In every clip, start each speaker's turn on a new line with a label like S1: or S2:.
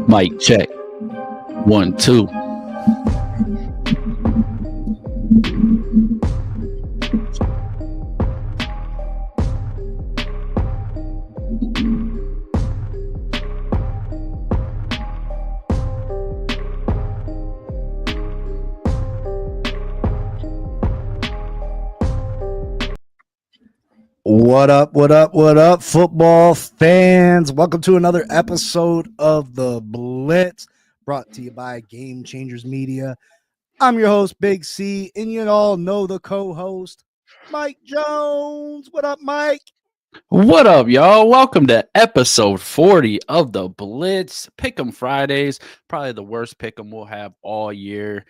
S1: Mic check. 1, 2.
S2: What up, football fans? Welcome to another episode of the Blitz, brought to you by Game Changers Media. I'm your host, Big C, and you all know the co-host, Mike Jones. What up, Mike?
S1: What up, y'all? Welcome to episode 40 of the Blitz. Pick'em Fridays, probably the worst pick'em we'll have all year.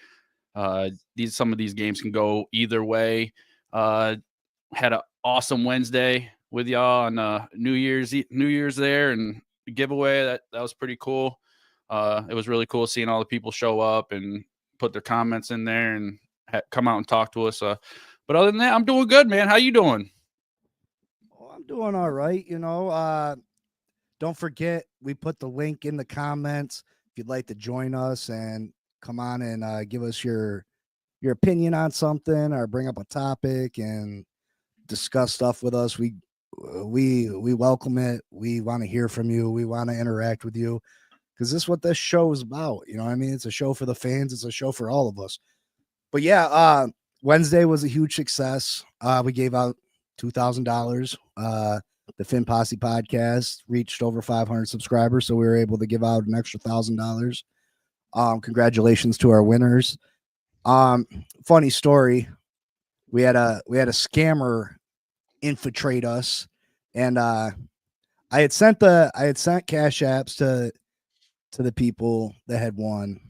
S1: Some of these games can go either way. Had an awesome Wednesday with y'all on New Year's there and the giveaway. That was pretty cool. It was really cool seeing all the people show up and put their comments in there and come out and talk to us. But other than that, I'm doing good, man. How you doing?
S2: Oh, I'm doing all right. Don't forget, we put the link in the comments if you'd like to join us and come on and give us your opinion on something or bring up a topic and discuss stuff with us. We welcome it. We want to hear from you. We want to interact with you because this is what this show is about. You know what I mean? It's a show for the fans. It's a show for all of us. But yeah, Wednesday was a huge success. We gave out $2,000. The Finn Posse podcast reached over 500 subscribers, so we were able to give out an extra $1,000. Congratulations to our winners. Funny story. We had a scammer infiltrate us, and I had sent cash apps to the people that had won.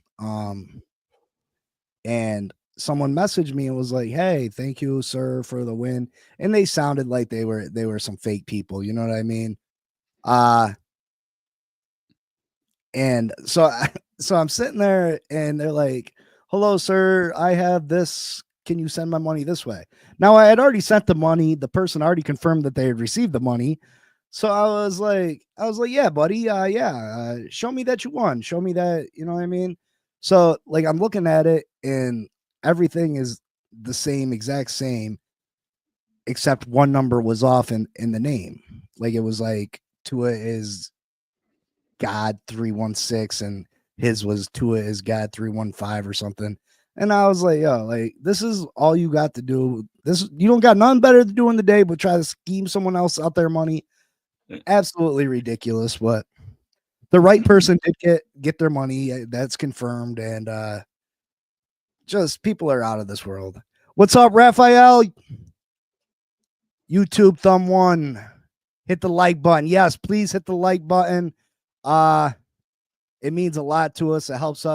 S2: And someone messaged me and was like, "Hey, thank you, sir, for the win." And they sounded like they were some fake people, you know what I mean? And so I'm sitting there and they're like, "Hello, sir, I have this. Can you send my money this way?" Now, I had already sent the money. The person already confirmed that they had received the money. So I was like, "Yeah, buddy. Show me that you won. Show me that, you know what I mean?" So like I'm looking at it and everything is the same, exact same, except one number was off in the name. Like it was like Tua is God 316 and his was Tua is God 315 or something. And I was like, yo, like this is all you got to do. You don't got nothing better to do in the day but try to scheme someone else out their money. Absolutely ridiculous. But the right person did get their money. That's confirmed. And just people are out of this world. What's up, Raphael? YouTube thumb one. Hit the like button. Yes, please hit the like button. It means a lot to us. It helps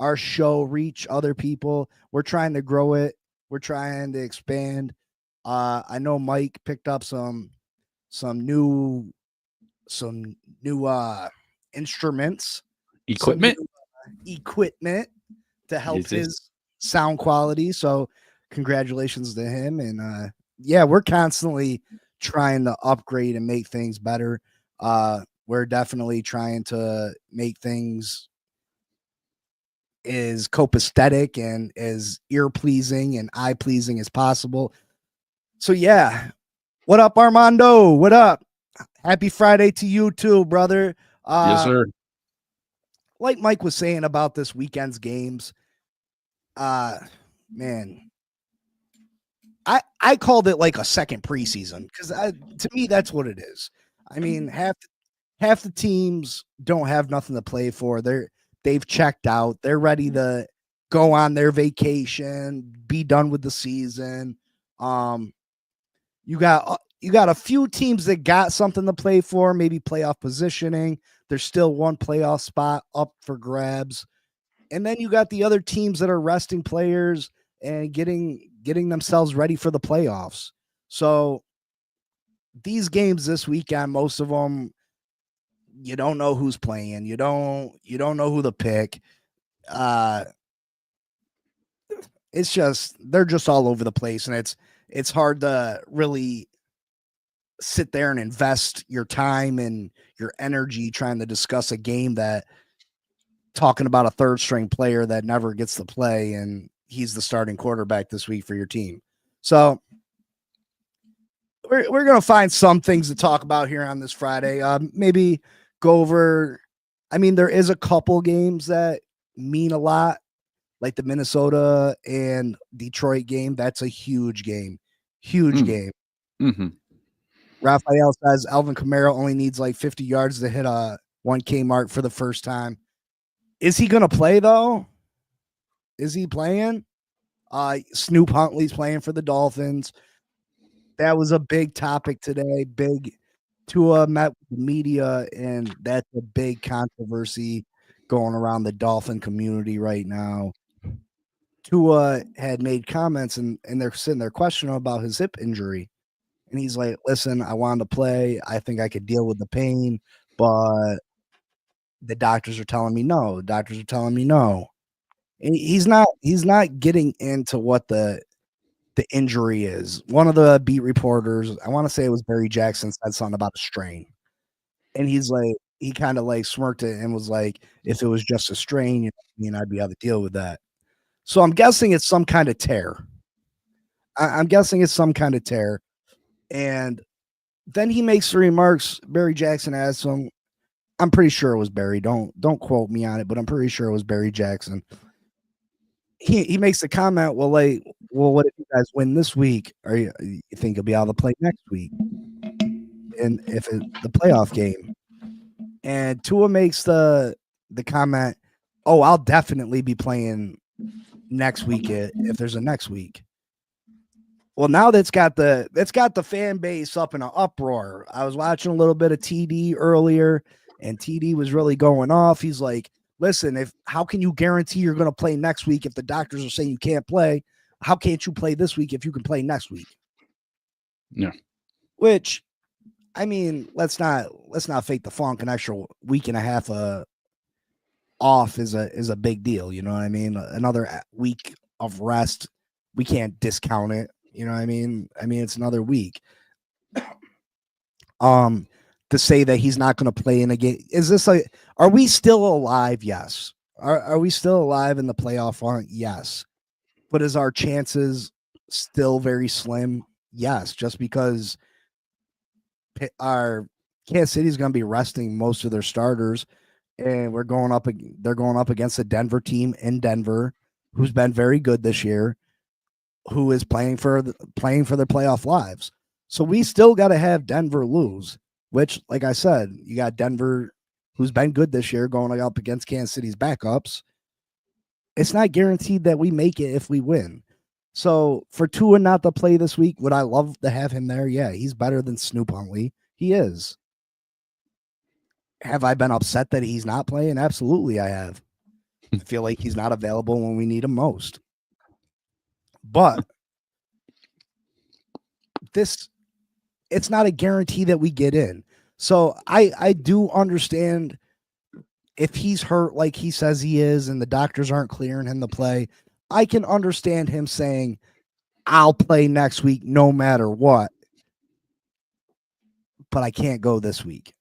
S2: our show reach other people. We're trying to grow it. We're trying to expand. I know Mike picked up some new instruments,
S1: Equipment
S2: equipment to help his sound quality. So congratulations to him. And yeah, we're constantly trying to upgrade and make things better. We're definitely trying to make things as copacetic and as ear pleasing and eye pleasing as possible. So yeah, what up, Armando? What up? Happy Friday to you too, brother.
S1: Yes, sir.
S2: Like Mike was saying about this weekend's games, man, I called it like a second preseason because to me that's what it is. I mean, half the teams don't have nothing to play for. They've checked out. They're ready to go on their vacation, be done with the season. You got a few teams that got something to play for, maybe playoff positioning. There's still one playoff spot up for grabs. And then you got the other teams that are resting players and getting themselves ready for the playoffs. So these games this weekend, most of them, you don't know who's playing. You don't know who to pick. it's just they're just all over the place, and it's hard to really sit there and invest your time and your energy trying to discuss a game that talking about a third string player that never gets to play and he's the starting quarterback this week for your team. So we're going to find some things to talk about here on this Friday. Maybe go over, I mean, there is a couple games that mean a lot, like the Minnesota and Detroit game. That's a huge game. Huge game.
S1: Mm-hmm.
S2: Raphael says Alvin Kamara only needs like 50 yards to hit a 1K mark for the first time. Is he going to play, though? Is he playing? Snoop Huntley's playing for the Dolphins. That was a big topic today. Big. Tua met with the media, and that's a big controversy going around the Dolphin community right now. Tua had made comments, and they're sitting there questioning about his hip injury. And he's like, listen, I wanted to play. I think I could deal with the pain, but the doctors are telling me no. The doctors are telling me no. And he's not getting into what the injury is. One of the beat reporters, I want to say it was Barry Jackson, said something about a strain. And he's like, he kind of like smirked it and was like, if it was just a strain, I'd be able to deal with that. So I'm guessing it's some kind of tear. I'm guessing it's some kind of tear. And then he makes the remarks. Barry Jackson asks him, I'm pretty sure it was Barry. Don't quote me on it, but I'm pretty sure it was Barry Jackson. He makes the comment, well, what if you guys win this week? Or you think you'll be able to play next week? And if it's the playoff game. And Tua makes the comment, oh, I'll definitely be playing next week if there's a next week. Well, now that's got the fan base up in an uproar. I was watching a little bit of TD earlier, and TD was really going off. He's like, listen, how can you guarantee you're going to play next week if the doctors are saying you can't play? How can't you play this week if you can play next week?
S1: Yeah.
S2: Which, I mean, let's not fake the funk. An extra week and a half off is a big deal. You know what I mean? Another week of rest, we can't discount it. You know what I mean? It's another week. To say that he's not going to play in a game, is this are we still alive? Yes. Are we still alive in the playoff hunt? Yes. But is our chances still very slim? Yes. Just because our Kansas City is going to be resting most of their starters, and they're going up against a Denver team in Denver who's been very good this year, who is playing for their playoff lives. So we still got to have Denver lose, which, like I said, you got Denver, who's been good this year, going up against Kansas City's backups. It's not guaranteed that we make it if we win. So for Tua not to play this week, would I love to have him there? Yeah, he's better than Snoop Huntley. He is. Have I been upset that he's not playing? Absolutely, I have. I feel like he's not available when we need him most. But it's not a guarantee that we get in. So I do understand if he's hurt like he says he is and the doctors aren't clearing him to play. I can understand him saying, I'll play next week no matter what, but I can't go this week.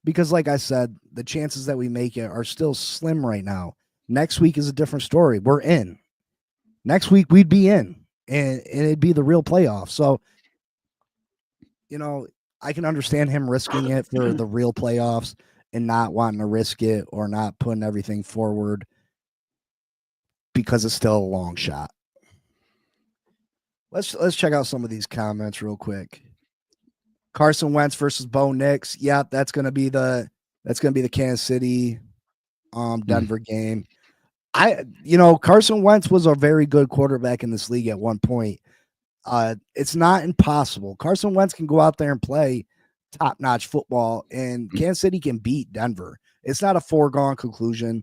S2: Because like I said, the chances that we make it are still slim right now. Next week is a different story. We're in. Next week we'd be in, and it'd be the real playoff. So, I can understand him risking it for the real playoffs and not wanting to risk it or not putting everything forward because it's still a long shot. Let's check out some of these comments real quick. Carson Wentz versus Bo Nix. Yep, that's gonna be the Kansas City Denver game. Carson Wentz was a very good quarterback in this league at one point. It's not impossible. Carson Wentz can go out there and play top-notch football, and Kansas City can beat Denver. It's not a foregone conclusion.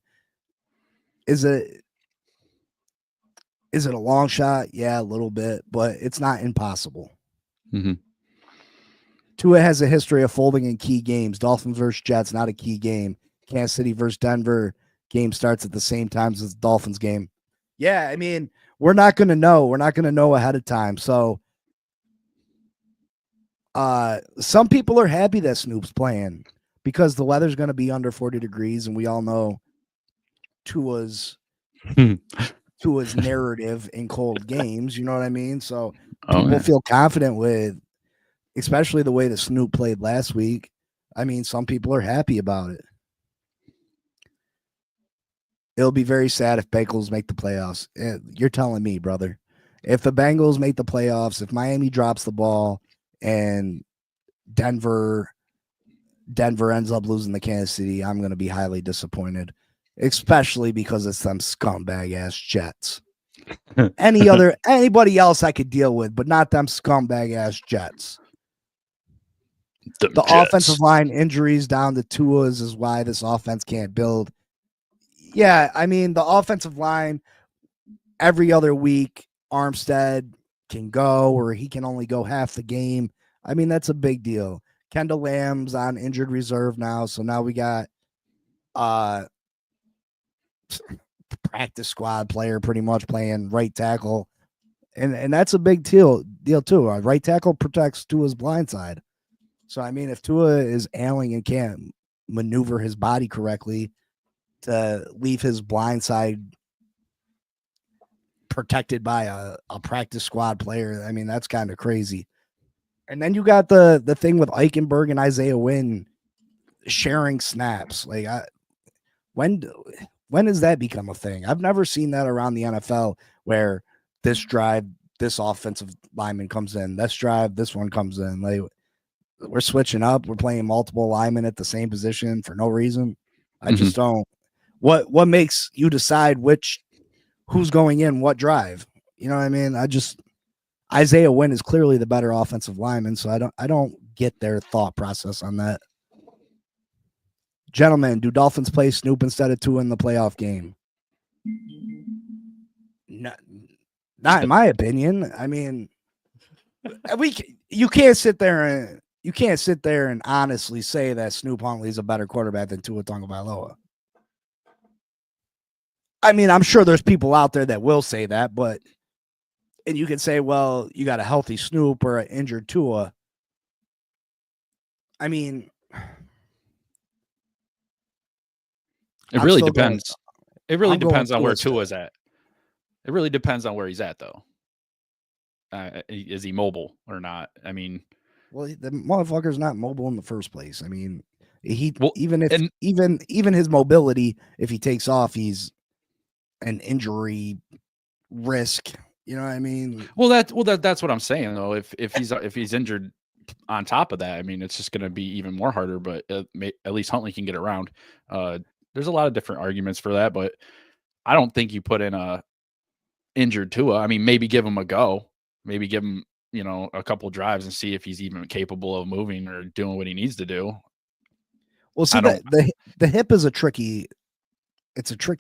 S2: Is it a long shot? Yeah, a little bit, but it's not impossible.
S1: Mm-hmm.
S2: Tua has a history of folding in key games. Dolphins versus Jets, not a key game. Kansas City versus Denver, game starts at the same time as the Dolphins game. Yeah, we're not going to know. We're not going to know ahead of time. So some people are happy that Snoop's playing because the weather's going to be under 40 degrees, and we all know Tua's narrative in cold games. You know what I mean? So people feel confident with, especially the way that Snoop played last week. I mean, some people are happy about it. It'll be very sad if Bengals make the playoffs. You're telling me, brother. If the Bengals make the playoffs, if Miami drops the ball and Denver ends up losing to Kansas City, I'm going to be highly disappointed, especially because it's them scumbag ass Jets. Anybody else I could deal with, but not them scumbag ass Jets. The Jets. Offensive line injuries down to Tua's is why this offense can't build. Yeah, I mean, the offensive line, every other week, Armstead can go, or he can only go half the game. I mean, that's a big deal. Kendall Lamb's on injured reserve now, so now we got practice squad player pretty much playing right tackle, and that's a big deal too. Right tackle protects Tua's blind side. So, I mean, if Tua is ailing and can't maneuver his body correctly to leave his blind side protected by a practice squad player, I mean, that's kind of crazy. And then you got the thing with Eichenberg and Isaiah Wynn sharing snaps. Like, when does that become a thing? I've never seen that around the NFL where this drive, this offensive lineman comes in, this drive, this one comes in. Like, we're switching up. We're playing multiple linemen at the same position for no reason. I just don't. What makes you decide who's going in what drive? You know what I mean? Isaiah Wynn is clearly the better offensive lineman, so I don't get their thought process on that. Gentlemen, do Dolphins play Snoop instead of Tua in the playoff game? Not in my opinion. I mean, you can't sit there and honestly say that Snoop Huntley is a better quarterback than Tua Tagovailoa. I mean, I'm sure there's people out there that will say that, and you can say, well, you got a healthy Snoop or an injured Tua. I mean,
S1: it really depends. It really depends on where Tua's at. It really depends on where he's at, though. Is he mobile or not? I mean,
S2: well, the motherfucker's not mobile in the first place. I mean, even his mobility, if he takes off, he's an injury risk. You know what I mean?
S1: Well, that's what I'm saying though. If he's injured on top of that, I mean, it's just going to be even more harder. But at least Huntley can get around. There's a lot of different arguments for that, but I don't think you put in a injured Tua. I mean, maybe give him a go. Maybe give him, a couple drives and see if he's even capable of moving or doing what he needs to do.
S2: Well, see, the hip is a tricky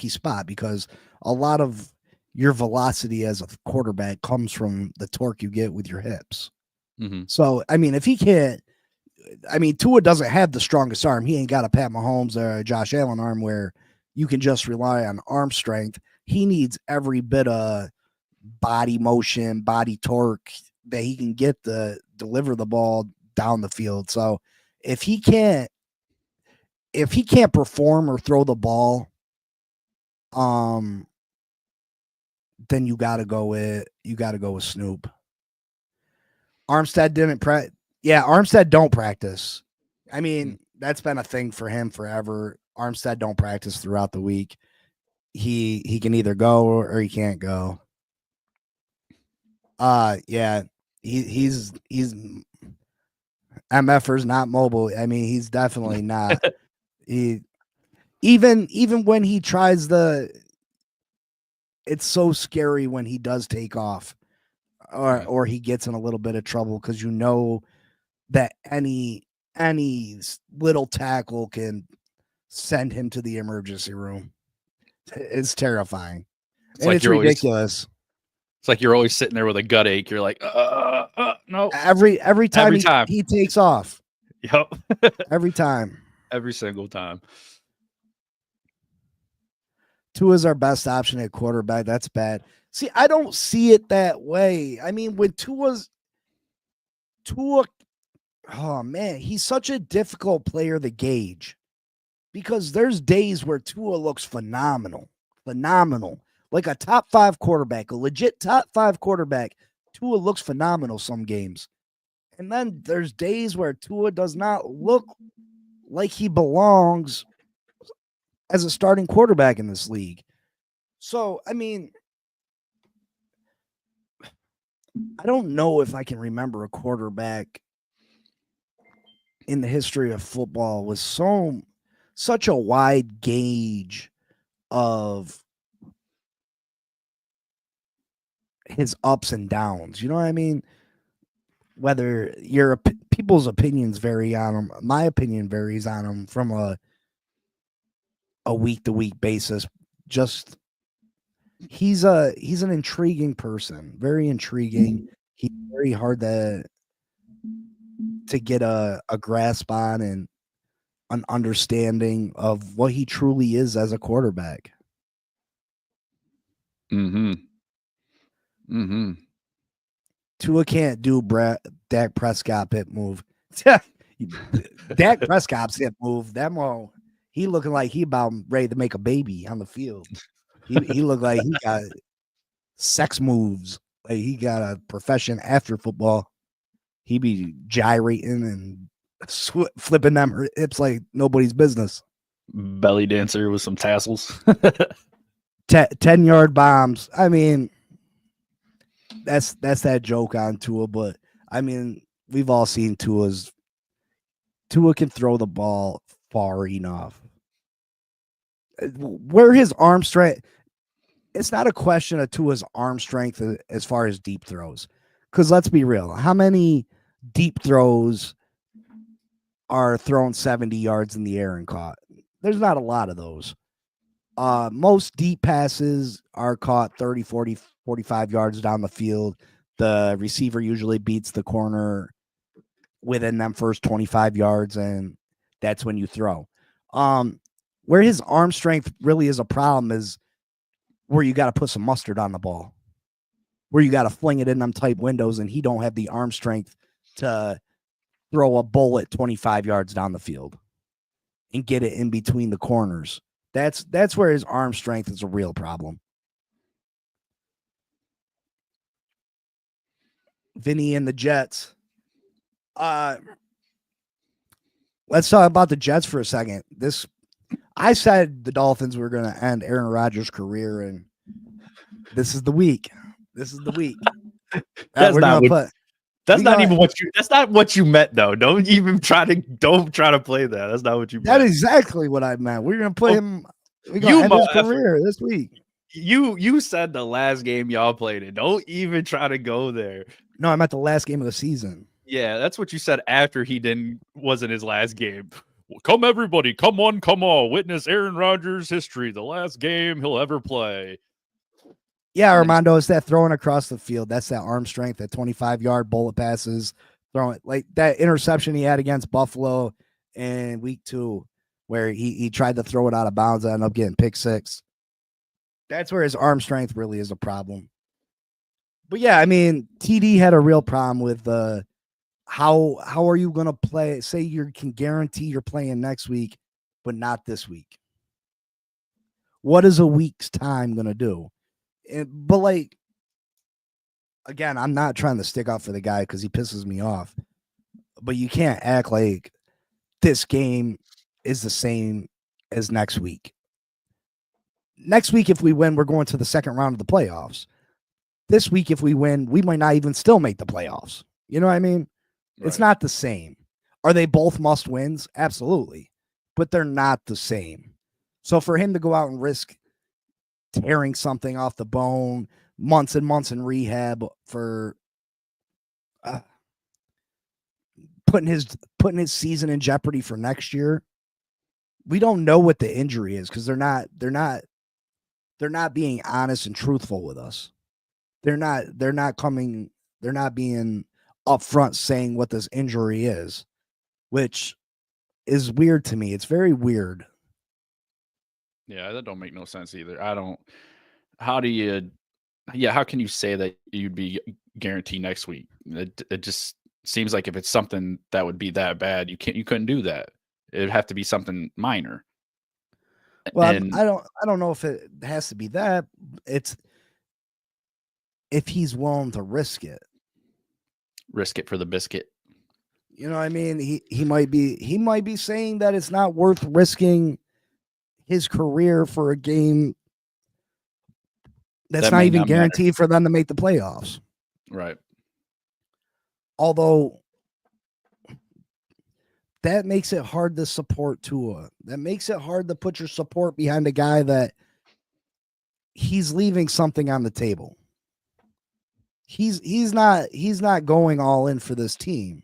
S2: spot because a lot of your velocity as a quarterback comes from the torque you get with your hips.
S1: Mm-hmm.
S2: So, I mean, if he can't, Tua doesn't have the strongest arm. He ain't got a Pat Mahomes or a Josh Allen arm where you can just rely on arm strength. He needs every bit of body motion, body torque that he can get to deliver the ball down the field. So if he can't perform or throw the ball, then you gotta go with Snoop. Armstead didn't Armstead don't practice. I mean, that's been a thing for him forever. Armstead don't practice throughout the week. He can either go or he can't go. He's MFer's not mobile. I mean, he's definitely not. Even when he tries it's so scary when he does take off or he gets in a little bit of trouble because that any little tackle can send him to the emergency room. It's terrifying. It's ridiculous.
S1: It's like you're always sitting there with a gut ache. You're like, no.
S2: Every time he takes off.
S1: Yep.
S2: Every time.
S1: Every single time.
S2: Tua's our best option at quarterback. That's bad. See, I don't see it that way. I mean, when Tua, oh man, he's such a difficult player to gauge because there's days where Tua looks phenomenal, like a top 5 quarterback, a legit top 5 quarterback. Tua looks phenomenal some games. And then there's days where Tua does not look like he belongs as a starting quarterback in this league. So, I mean, I don't know if I can remember a quarterback in the history of football with such a wide gauge of his ups and downs. You know what I mean? Whether your people's opinions vary on him, my opinion varies on him from a week to week basis. Just he's an intriguing person, very intriguing. He's very hard to get a grasp on and an understanding of what he truly is as a quarterback. Tua can't do Dak Prescott hip move. Dak Prescott's hip move. He looking like he about ready to make a baby on the field. He looked like he got sex moves. Like he got a profession after football. He be gyrating and flipping them hips like nobody's business.
S1: Belly dancer with some tassels.
S2: 10-yard bombs. I mean, that's that joke on Tua, but I mean, we've all seen Tua can throw the ball far enough. Where his arm strength, it's not a question of Tua's arm strength as far as deep throws. Because let's be real, how many deep throws are thrown 70 yards in the air and caught? There's not a lot of those. Most deep passes are caught 30, 40, 45 yards down the field. The receiver usually beats the corner within them first 25 yards, and that's when you throw. Where his arm strength really is a problem is where you got to put some mustard on the ball, where you got to fling it in them tight windows, and he don't have the arm strength to throw a bullet 25 yards down the field and get it in between the corners. That's where his arm strength is a real problem. Vinny and the Jets. Let's talk about the Jets for a second. I said the Dolphins were going to end Aaron Rodgers' career, and this is the week. That's
S1: not what you meant, though. Don't try to play that. That's not what you meant.
S2: That's exactly what I meant. We're going to play him. We're going to end his career this week.
S1: You said the last game y'all played it. Don't even try to go there.
S2: No, I meant the last game of the season.
S1: Yeah, that's what you said after wasn't his last game. Well, come everybody, come on, witness Aaron Rodgers' history, the last game he'll ever play.
S2: Yeah, Armando, it's that throwing across the field. That's that arm strength, that 25-yard bullet passes, throwing like that interception he had against Buffalo in week 2, where he tried to throw it out of bounds and ended up getting pick 6. That's where his arm strength really is a problem. But yeah, I mean, TD had a real problem with how are you going to play? Say you can guarantee you're playing next week, but not this week. What is a week's time going to do? But like, again, I'm not trying to stick up for the guy because he pisses me off. But you can't act like this game is the same as next week. Next week, if we win, we're going to the second round of the playoffs. This week, if we win, we might not even still make the playoffs. You know what I mean? Right. It's not the same. Are they both must wins? Absolutely. But they're not the same. So for him to go out and risk tearing something off the bone, months and months in rehab for putting his season in jeopardy for next year. We don't know what the injury is because they're not being honest and truthful with us. They're not being upfront saying what this injury is, which is weird to me. It's very weird.
S1: Yeah, that don't make no sense either. I don't. How do you? Yeah, how can you say that you'd be guaranteed next week? It just seems like if it's something that would be that bad, you couldn't do that. It'd have to be something minor
S2: Well,
S1: and
S2: I don't know if it has to be that. It's if he's willing to risk it.
S1: risk it for the biscuit.
S2: You know what I mean? He might be saying that it's not worth risking his career for a game that's
S1: That
S2: not
S1: may
S2: even
S1: not matter.
S2: guaranteed for them to make the playoffs.
S1: Right.
S2: Although that makes it hard to support Tua. That makes it hard to put your support behind a guy that he's leaving something on the table. He's not going all in for this team.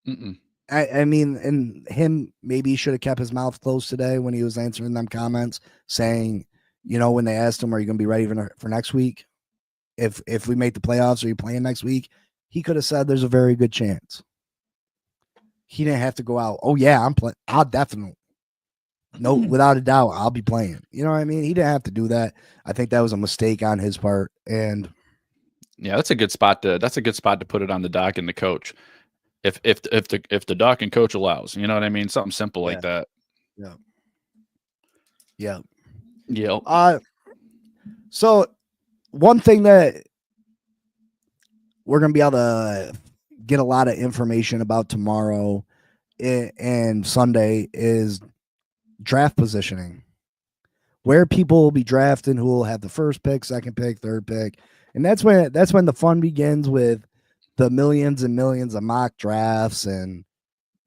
S1: Mm-mm.
S2: I mean, and him maybe he should have kept his mouth closed today when he was answering them comments, saying, you know, when they asked him, "Are you going to be ready for next week? If we make the playoffs, are you playing next week?" He could have said, "There's a very good chance." He didn't have to go out. Oh yeah, I'm playing. I'll definitely, no, without a doubt, I'll be playing. You know what I mean? He didn't have to do that. I think that was a mistake on his part. And
S1: Yeah, that's a good spot to put it on the doc and the coach. If the doc and coach allows, you know what I mean? Something simple
S2: yeah,
S1: like that.
S2: yeah, yeah.
S1: Yeah.
S2: So one thing that we're gonna be able to get a lot of information about tomorrow and Sunday is draft positioning. Where people will be drafting, who will have the first pick, second pick, third pick. And that's when the fun begins with the millions and millions of mock drafts and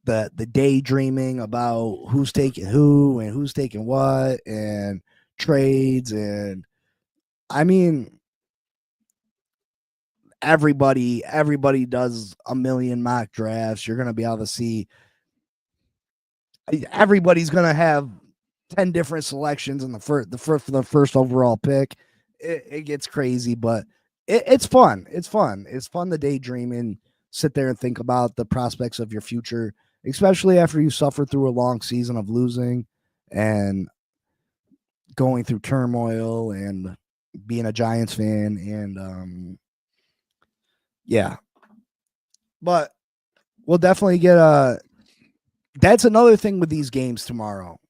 S2: the daydreaming about who's taking who and who's taking what and trades. And I mean, everybody does a million mock drafts. You're going to be able to see everybody's going to have 10 different selections in the first overall pick. It gets crazy, but it's fun. It's fun. It's fun to daydream and sit there and think about the prospects of your future, especially after you suffer through a long season of losing and going through turmoil and being a Giants fan. And yeah, but we'll definitely get that's another thing with these games tomorrow.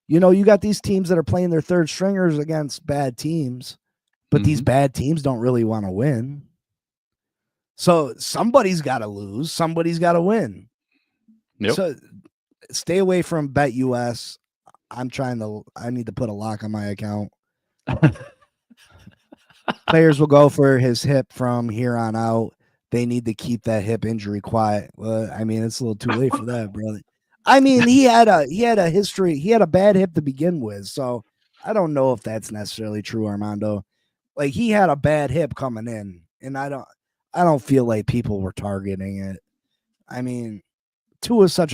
S2: You know, you got these teams that are playing their third stringers against bad teams, but these bad teams don't really want to win. So somebody's got to lose. Somebody's got to win.
S1: Yep.
S2: So stay away from Bet US. I need to put a lock on my account. Players will go for his hip from here on out. They need to keep that hip injury quiet. Well, I mean, it's a little too late for that, brother. I mean, he had a history. He had a bad hip to begin with, so I don't know if that's necessarily true, Armando. Like he had a bad hip coming in, and I don't feel like people were targeting it. I mean, Tua is such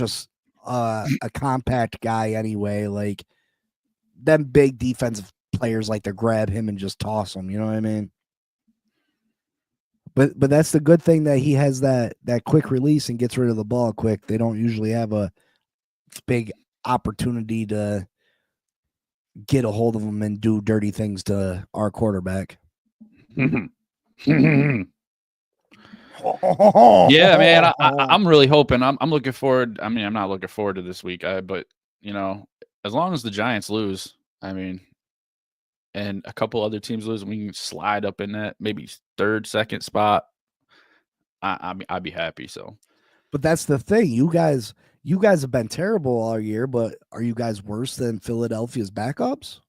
S2: a compact guy anyway. Like them big defensive players like to grab him and just toss him. You know what I mean? But that's the good thing that he has that quick release and gets rid of the ball quick. They don't usually have a big opportunity to get a hold of him and do dirty things to our quarterback.
S1: Yeah, man. I'm really hoping. I'm looking forward. I mean, I'm not looking forward to this week, but you know, as long as the Giants lose, I mean, and a couple other teams lose, we can slide up in that maybe third, second spot. I'd be happy. So,
S2: but that's the thing. You guys have been terrible all year, but are you guys worse than Philadelphia's backups?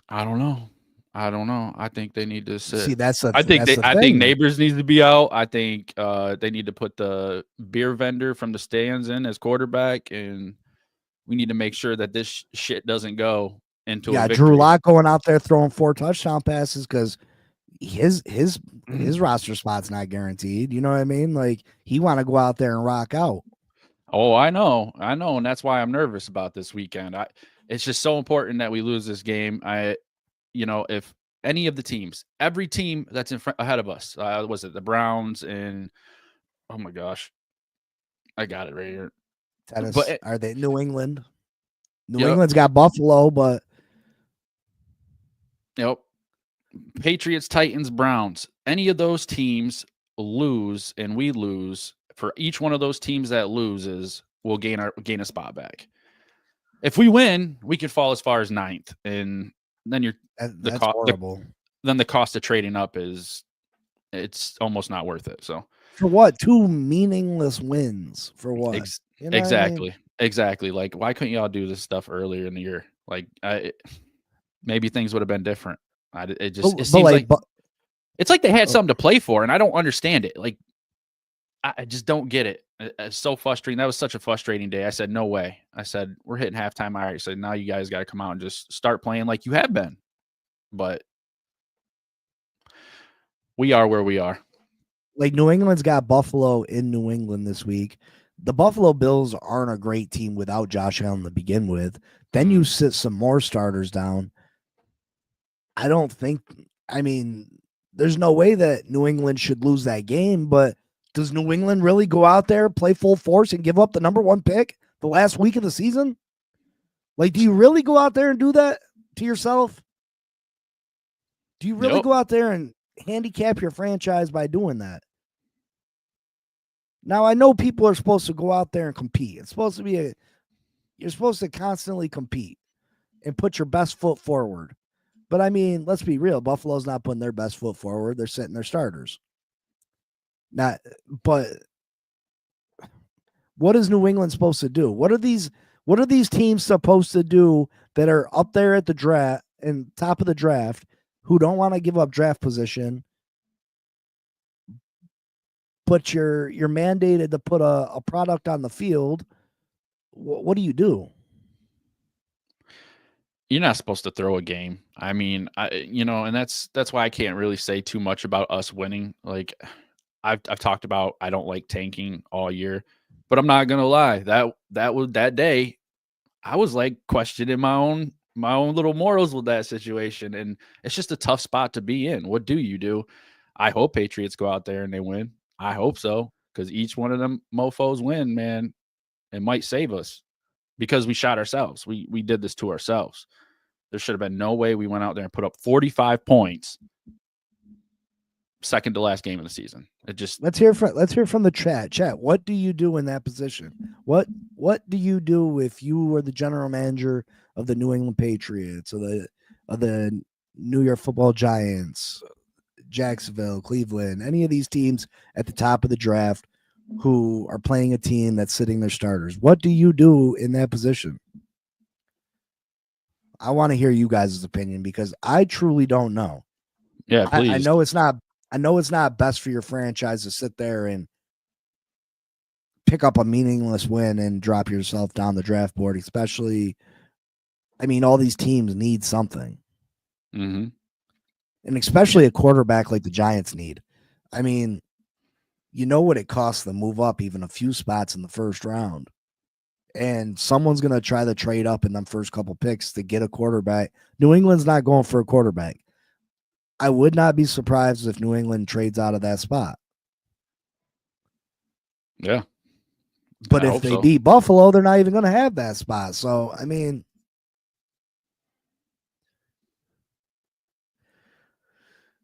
S1: I don't know. I think they need to sit.
S2: See, that's the
S1: I think
S2: that's the
S1: I
S2: thing.
S1: think Neighbors needs to be out. I think they need to put the beer vendor from the stands in as quarterback, and we need to make sure that this shit doesn't go into a victory.
S2: Drew Lock going out there throwing 4 touchdown passes because his roster spot's not guaranteed. You know what I mean? Like he want to go out there and rock out.
S1: Oh, I know, and that's why I'm nervous about this weekend. It's just so important that we lose this game. If any of the teams, every team that's in front ahead of us, was it the Browns and oh my gosh, I got it right here.
S2: Tennis,
S1: But
S2: are they New England? New England's got Buffalo, but
S1: Yep. Patriots, Titans, Browns. Any of those teams lose and we lose, for each one of those teams that loses, we'll gain a spot back. If we win, we could fall as far as ninth, and then
S2: That's horrible.
S1: then the cost of trading up it's almost not worth it. So
S2: For what? Two meaningless wins. For what? You know
S1: exactly,
S2: what I mean?
S1: exactly. Like, why couldn't y'all do this stuff earlier in the year? Like, maybe things would have been different. It
S2: But
S1: seems
S2: like,
S1: like it's like they had something to play for, and I don't understand it. Like, I just don't get it. It's so frustrating. That was such a frustrating day. I said, no way. I said, we're hitting halftime. All right. I said, now you guys got to come out and just start playing like you have been. But we are where we are.
S2: like New England's got Buffalo in New England this week. The Buffalo Bills aren't a great team without Josh Allen to begin with. Then you sit some more starters down. I mean, there's no way that New England should lose that game, but does New England really go out there, play full force, and give up the number one pick the last week of the season? Like, do you really go out there and do that to yourself? Do you really go out there and handicap your franchise by doing that? Now, I know people are supposed to go out there and compete. It's supposed to be you're supposed to constantly compete and put your best foot forward. But I mean, let's be real. Buffalo's not putting their best foot forward. They're sitting their starters. But what is New England supposed to do? What are these teams supposed to do that are up there at the draft and top of the draft who don't want to give up draft position, but you're mandated to put a product on the field? What do you do?
S1: You're not supposed to throw a game. I mean, and that's why I can't really say too much about us winning. Like, I've talked about, I don't like tanking all year, but I'm not gonna lie. That day, I was like questioning my own little morals with that situation, and it's just a tough spot to be in. What do you do? I hope Patriots go out there and they win. I hope so, because each one of them mofos win, man, it might save us, because we shot ourselves. We did this to ourselves. There should have been no way we went out there and put up 45 points second to last game of the season. It just
S2: let's hear from the chat. Chat, what do you do in that position? What do you do if you were the general manager of the New England Patriots or the New York Football Giants, Jacksonville, Cleveland, any of these teams at the top of the draft who are playing a team that's sitting their starters? What do you do in that position? I want to hear you guys' opinion because I truly don't know.
S1: Yeah, please.
S2: I know it's not best for your franchise to sit there and pick up a meaningless win and drop yourself down the draft board, especially, I mean, all these teams need something.
S1: Mm-hmm.
S2: And especially a quarterback like the Giants need. I mean, you know what it costs to move up even a few spots in the first round. And someone's going to try to trade up in them first couple picks to get a quarterback. New England's not going for a quarterback. I would not be surprised if New England trades out of that spot.
S1: Yeah.
S2: But if they beat Buffalo, they're not even going to have that spot. So, I mean,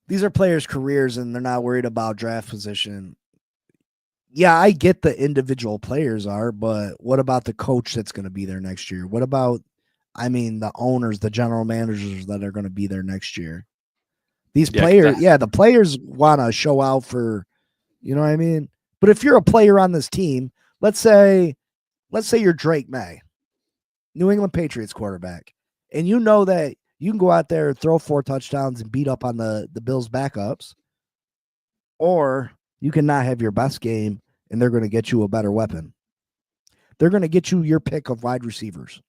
S2: these are players' careers and they're not worried about draft position. Yeah, I get the individual players are, but what about the coach that's going to be there next year? What about, I mean, the owners, the general managers that are going to be there next year? These players, the players want to show out for, you know what I mean? But if you're a player on this team, let's say you're Drake May, New England Patriots quarterback, and you know that you can go out there, throw 4 touchdowns and beat up on the Bills backups, or you cannot have your best game and they're going to get you a better weapon. They're going to get you your pick of wide receivers.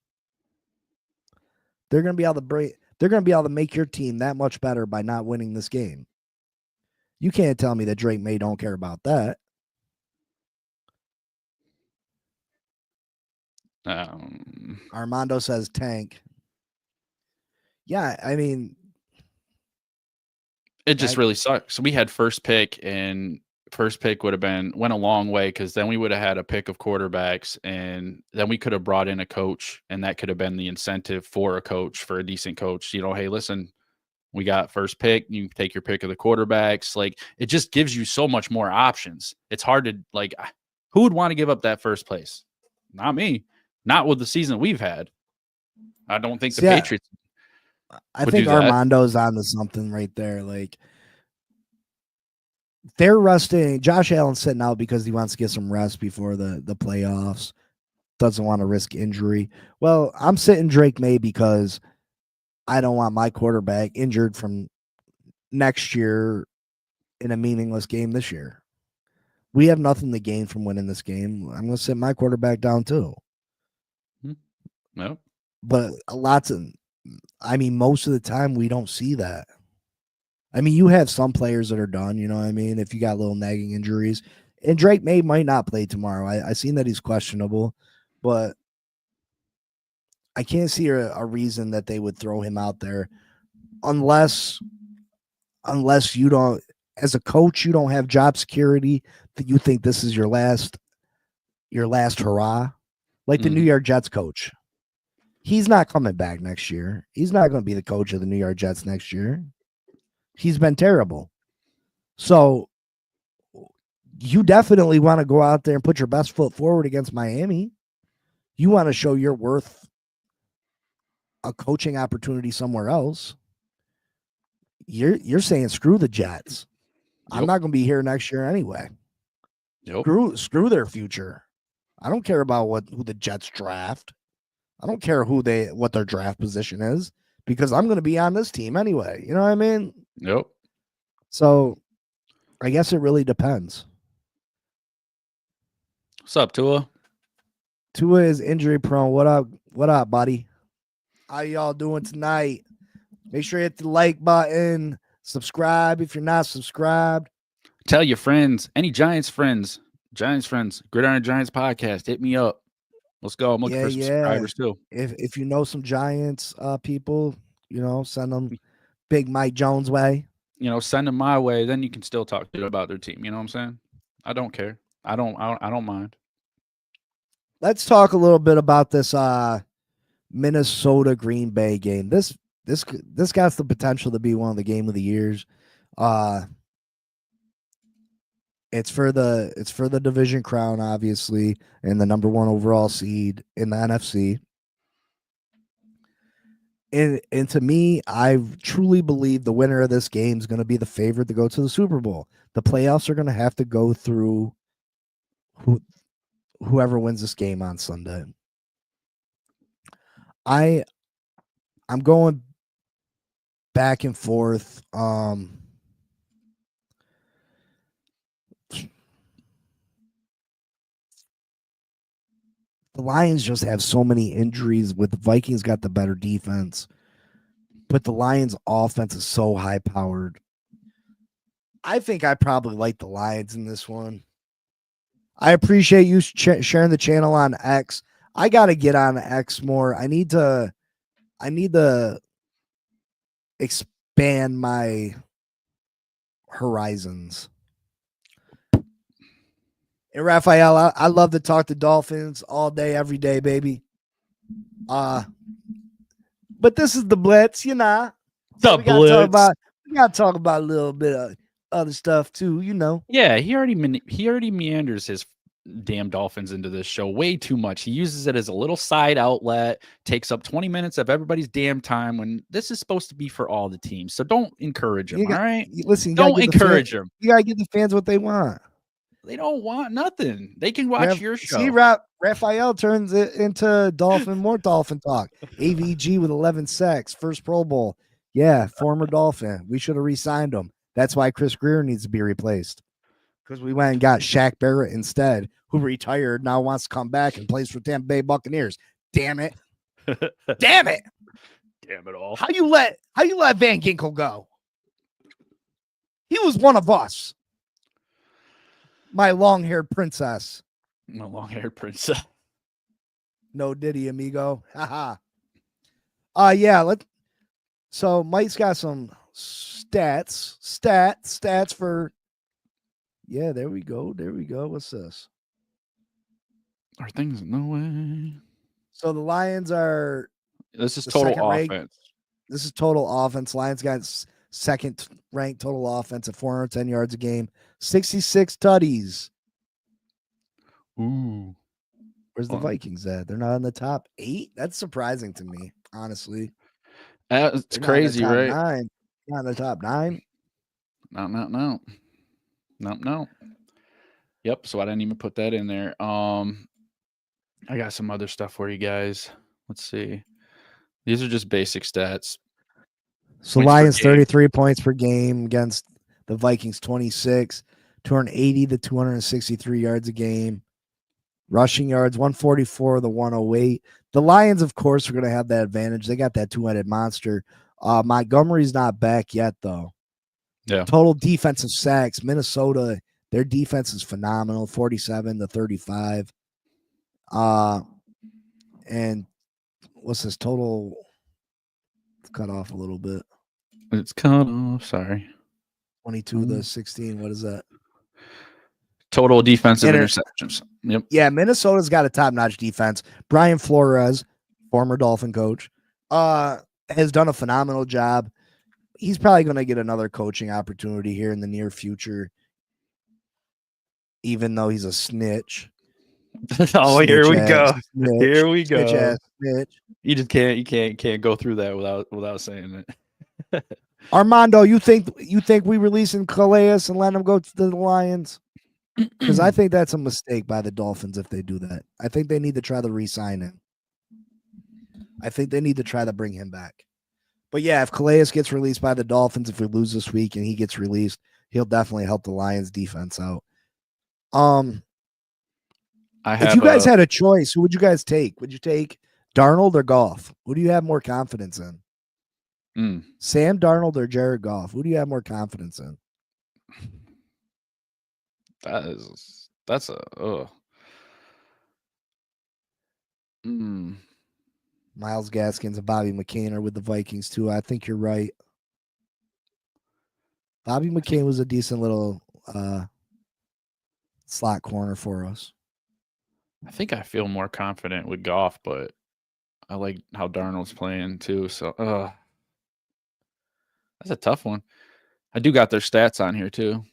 S2: They're going to be able to make your team that much better by not winning this game. You can't tell me that Drake May don't care about that. Armando says tank. Yeah, I mean,
S1: it just really sucks. We had first pick, and first pick would have went a long way, because then we would have had a pick of quarterbacks, and then we could have brought in a coach, and that could have been the incentive for a coach, for a decent coach. You know, hey, listen, We got first pick. You take your pick of the quarterbacks. Like, it just gives you so much more options. It's hard to, like, who would want to give up that first place? Not me. Not with the season we've had. I don't think the
S2: Yeah,
S1: Patriots
S2: I
S1: would
S2: think
S1: do that.
S2: Armando's onto something right there. Like, they're resting. Josh Allen's sitting out because he wants to get some rest before the playoffs. Doesn't want to risk injury. Well, I'm sitting Drake May because I don't want my quarterback injured from next year in a meaningless game this year. We have nothing to gain from winning this game. I'm going to sit my quarterback down too.
S1: No.
S2: But most of the time we don't see that. I mean, you have some players that are done, you know what I mean? If you got little nagging injuries. And Drake May might not play tomorrow. I seen that he's questionable, but I can't see a reason that they would throw him out there unless you don't, as a coach, you don't have job security, that you think this is your last hurrah. Like the New York Jets coach. He's not coming back next year. He's not going to be the coach of the New York Jets next year. He's been terrible. So you definitely want to go out there and put your best foot forward against Miami. You want to show you're worth a coaching opportunity somewhere else. You're saying screw the Jets. Yep. I'm not going to be here next year anyway. Yep. Screw their future. I don't care about who the Jets draft. I don't care what their draft position is, because I'm going to be on this team anyway. You know what I mean?
S1: Yep.
S2: So I guess it really depends.
S1: What's up, Tua?
S2: Tua is injury prone. What up? What up, buddy? How y'all doing tonight? Make sure you hit the like button. Subscribe if you're not subscribed.
S1: Tell your friends, any Giants friends, Gridiron Giants podcast, hit me up. Let's go. I'm looking for subscribers too.
S2: If you know some Giants people, send them Big Mike Jones way.
S1: Send them my way. Then you can still talk to about their team. You know what I'm saying? I don't care. I don't mind.
S2: Let's talk a little bit about this Minnesota Green Bay game. This got the potential to be one of the game of the years. It's for the division crown, obviously, and the number 1 overall seed in the NFC. And to me, I truly believe the winner of this game is going to be the favorite to go to the Super Bowl. The playoffs are going to have to go through whoever wins this game on Sunday. I'm going back and forth. The Lions just have so many injuries. With the Vikings got the better defense, but the Lions offense is so high powered. I think I probably like the Lions in this one. I appreciate you sharing the channel on X. I got to get on X more. I need to expand my horizons. And Raphael, I love to talk to Dolphins all day, every day, baby. But this is the Blitz,
S1: The
S2: we
S1: Blitz.
S2: We gotta talk about a little bit of other stuff too,
S1: Yeah, he already meanders his damn Dolphins into this show way too much. He uses it as a little side outlet, takes up 20 minutes of everybody's damn time when this is supposed to be for all the teams. So don't encourage him, all right?
S2: Listen,
S1: don't encourage him.
S2: You gotta give the fans what they want.
S1: They don't want nothing. They can watch your show.
S2: See, Raphael turns it into more Dolphin talk. AVG with 11 sacks, first Pro Bowl. Yeah, former Dolphin. We should have re-signed him. That's why Chris Greer needs to be replaced. Because we went and got Shaq Barrett instead, who retired, now wants to come back and plays for Tampa Bay Buccaneers. Damn it. Damn it.
S1: Damn it all.
S2: How you let Van Ginkel go? He was one of us. My long-haired princess.
S1: My long-haired princess.
S2: No diddy, amigo. Haha. Yeah, so Mike's got some stats for. Yeah, there we go. What's this?
S1: Are things no way?
S2: So the Lions are.
S1: This is total offense.
S2: This is total offense. Lions got second ranked total offense at 410 yards a game, 66 tutties.
S1: Ooh.
S2: Where's the Vikings at? They're not in the top 8. That's surprising to me, honestly.
S1: It's crazy, right?
S2: 9. Not in the top 9.
S1: No. Yep. So I didn't even put that in there. I got some other stuff for you guys. Let's see. These are just basic stats.
S2: So Lions 33 points per game against the Vikings 26, 280 to 263 yards a game. Rushing yards 144 to 108. The Lions, of course, are going to have that advantage. They got that two-headed monster. Montgomery's not back yet, though.
S1: Yeah.
S2: Total defensive sacks. Minnesota, their defense is phenomenal, 47 to 35. And what's this total? It's cut off a little bit.
S1: It's cut off. Sorry.
S2: 22 to 16. What is that?
S1: Total defensive interceptions. Yep.
S2: Yeah, Minnesota's got a top-notch defense. Brian Flores, former Dolphin coach, has done a phenomenal job. He's probably going to get another coaching opportunity here in the near future, even though he's a snitch.
S1: Oh, here we go.
S2: Snitch,
S1: here we go.
S2: Snitch.
S1: You just can't go through that without saying it.
S2: Armando, you think we releasing Calais and letting him go to the Lions? Because I think that's a mistake by the Dolphins if they do that. I think they need to try to re-sign him. I think they need to try to bring him back. But yeah, if Calais gets released by the Dolphins, if we lose this week and he gets released, he'll definitely help the Lions defense out. If you guys had a choice, who would you guys take? Would you take Darnold or Goff? Who do you have more confidence in? Sam Darnold or Jared Goff? Who do you have more confidence in?
S1: That's a
S2: Myles Gaskins and Bobby McCain are with the Vikings too. I think you're right. Bobby McCain was a decent little slot corner for us.
S1: I think I feel more confident with Goff, but I like how Darnold's playing too. So that's a tough one. I do got their stats on here too.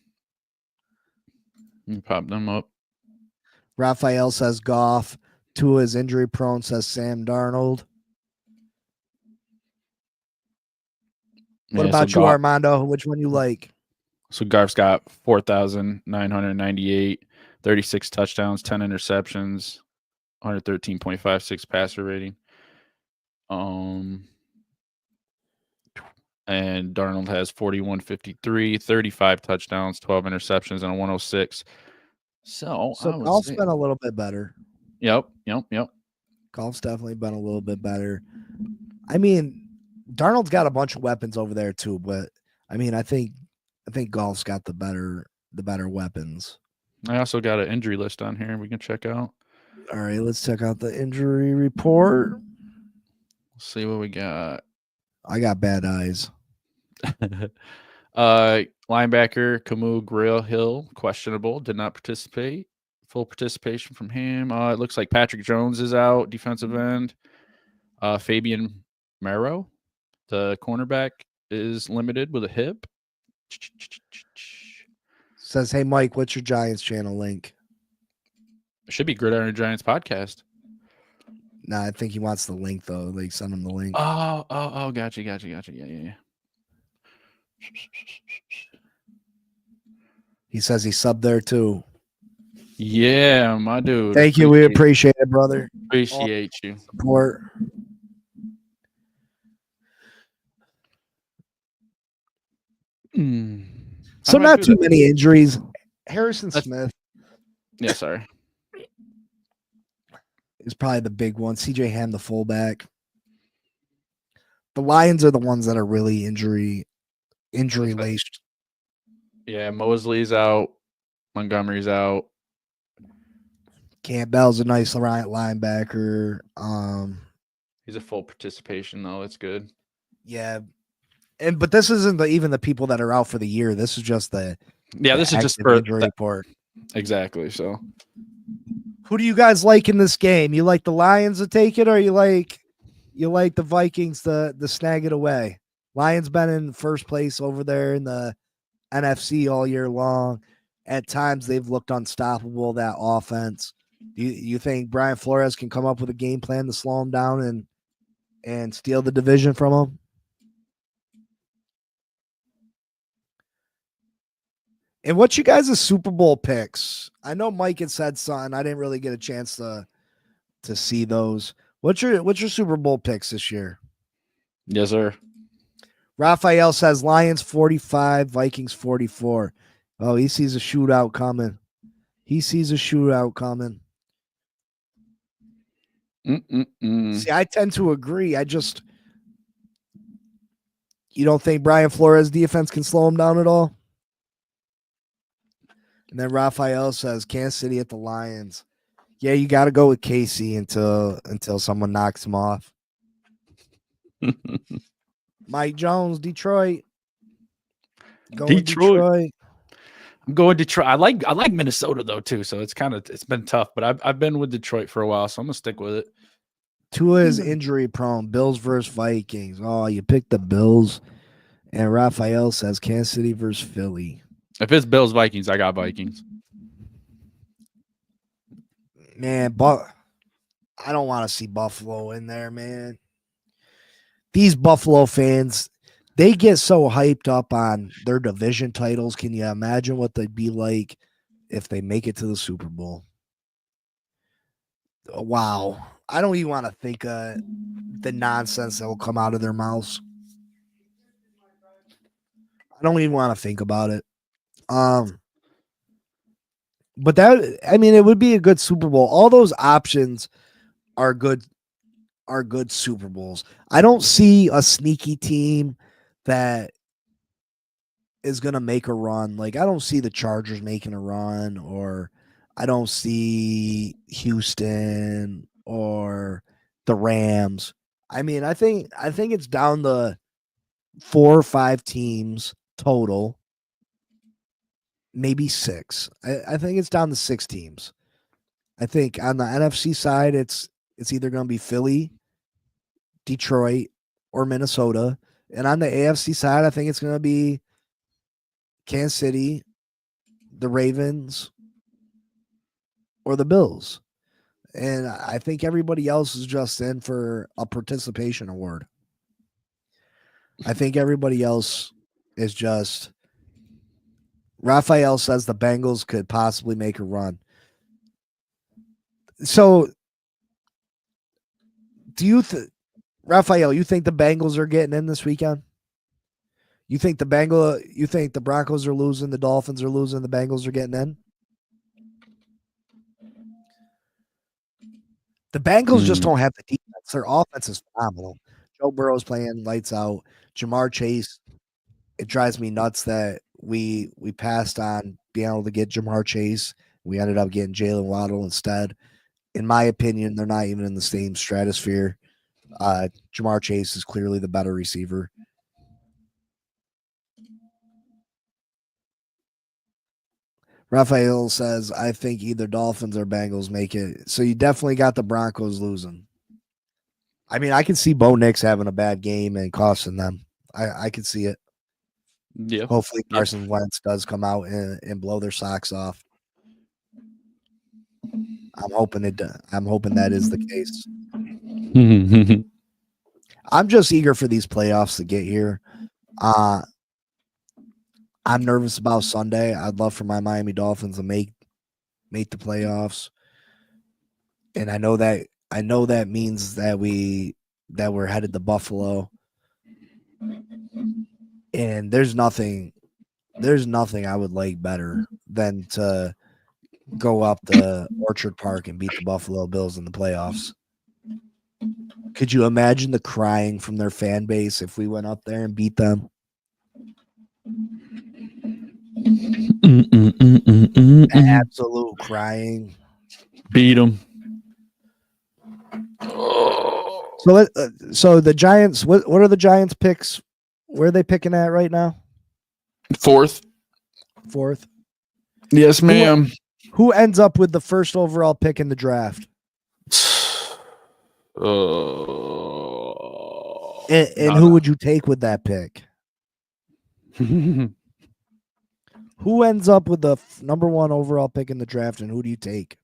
S1: You pop them up.
S2: Raphael says Goff. Tua is injury prone, says Sam Darnold. What about you, Armando? Which one you like?
S1: So Goff's got 4,998, 36 touchdowns, 10 interceptions, 113.56 passer rating. And Darnold has 41.53, 35 touchdowns, 12 interceptions, and a 106. So
S2: Goff's been a little bit better.
S1: Yep.
S2: Goff's definitely been a little bit better. I mean, Darnold's got a bunch of weapons over there too, but I mean, I think Goff's got the better weapons.
S1: I also got an injury list on here we can check out.
S2: All right, let's check out the injury report.
S1: Let's see what we got.
S2: I got bad eyes.
S1: Linebacker Camus Hill, questionable, did not participate. Full participation from him. It looks like Patrick Jones is out, defensive end. Fabian Marrow, the cornerback, is limited with a hip.
S2: Says, hey, Mike, what's your Giants channel link?
S1: It should be Gridiron Giants podcast.
S2: No, I think he wants the link, though. Like, send him the link.
S1: Oh, gotcha. Yeah.
S2: He says he subbed there, too.
S1: Yeah, my dude.
S2: Thank you. We appreciate it, brother.
S1: Appreciate you.
S2: Support. So not too many injuries. Harrison Smith.
S1: Yeah, sorry.
S2: Is probably the big one. CJ Ham, the fullback. The Lions are the ones that are really injury laced.
S1: Yeah, Mosley's out. Montgomery's out.
S2: Campbell's a nice linebacker.
S1: He's a full participation though. It's good.
S2: Yeah, but this isn't even the people that are out for the year. This is just
S1: this is just for
S2: injury report.
S1: Exactly. So,
S2: who do you guys like in this game? You like the Lions to take it, or you like You like the Vikings to snag it away. Lions been in first place over there in the NFC all year long. At times they've looked unstoppable, that offense. You think Brian Flores can come up with a game plan to slow him down and steal the division from him? And what's you guys' Super Bowl picks? I know Mike had said something. I didn't really get a chance to see those. What's your Super Bowl picks this year?
S1: Yes, sir.
S2: Raphael says Lions 45, Vikings 44. Oh, he sees a shootout coming. See, I tend to agree. You don't think Brian Flores' defense can slow him down at all? And then Raphael says Kansas City at the Lions. Yeah, you got to go with KC until someone knocks him off. Mike Jones, Detroit.
S1: Detroit. I'm going Detroit. I like Minnesota though too, so it's been tough. But I've been with Detroit for a while, so I'm gonna stick with it.
S2: Tua is injury prone. Bills versus Vikings. Oh, you picked the Bills. And Raphael says Kansas City versus Philly.
S1: If it's Bills Vikings, I got Vikings.
S2: Man, but I don't want to see Buffalo in there, man. These Buffalo fans, they get so hyped up on their division titles. Can you imagine what they'd be like if they make it to the Super Bowl? Wow. I don't even want to think of the nonsense that will come out of their mouths. I don't even want to think about it. But it would be a good Super Bowl. All those options are good Super Bowls. I don't see a sneaky team that is going to make a run. Like, I don't see the Chargers making a run, or I don't see Houston or the Rams. I think it's down to 4 or 5 teams total. Maybe 6. I think it's down to 6 teams. I think on the NFC side, it's either going to be Philly, Detroit, or Minnesota. And on the AFC side, I think it's going to be Kansas City, the Ravens, or the Bills. And I think everybody else is just in for a participation award. I think everybody else is just... Raphael says the Bengals could possibly make a run. So, Raphael, you think the Bengals are getting in this weekend? You think the Broncos are losing, the Dolphins are losing, the Bengals are getting in? The Bengals just don't have the defense. Their offense is phenomenal. Joe Burrow's playing lights out. Jamar Chase, it drives me nuts that we passed on being able to get Jamar Chase. We ended up getting Jalen Waddle instead. In my opinion, they're not even in the same stratosphere. Jamar Chase is clearly the better receiver. Raphael says, I think either Dolphins or Bengals make it. So you definitely got the Broncos losing. I can see Bo Nix having a bad game and costing them. I can see it.
S1: Yeah.
S2: Hopefully Carson Wentz does come out and blow their socks off. I'm hoping that is the case. I'm just eager for these playoffs to get here. I'm nervous about Sunday. I'd love for my Miami Dolphins to make the playoffs. And I know that means that we're headed to Buffalo. And there's nothing I would like better than to go up to Orchard Park and beat the Buffalo Bills in the playoffs. Could you imagine the crying from their fan base if we went up there and beat them? Absolute crying.
S1: Beat them.
S2: So the Giants, what are the Giants picks? Where are they picking at right now?
S1: Fourth. Yes, ma'am.
S2: Who ends up with the first overall pick in the draft? And who would you take with that pick? Who ends up with the number 1 overall pick in the draft, and who do you take?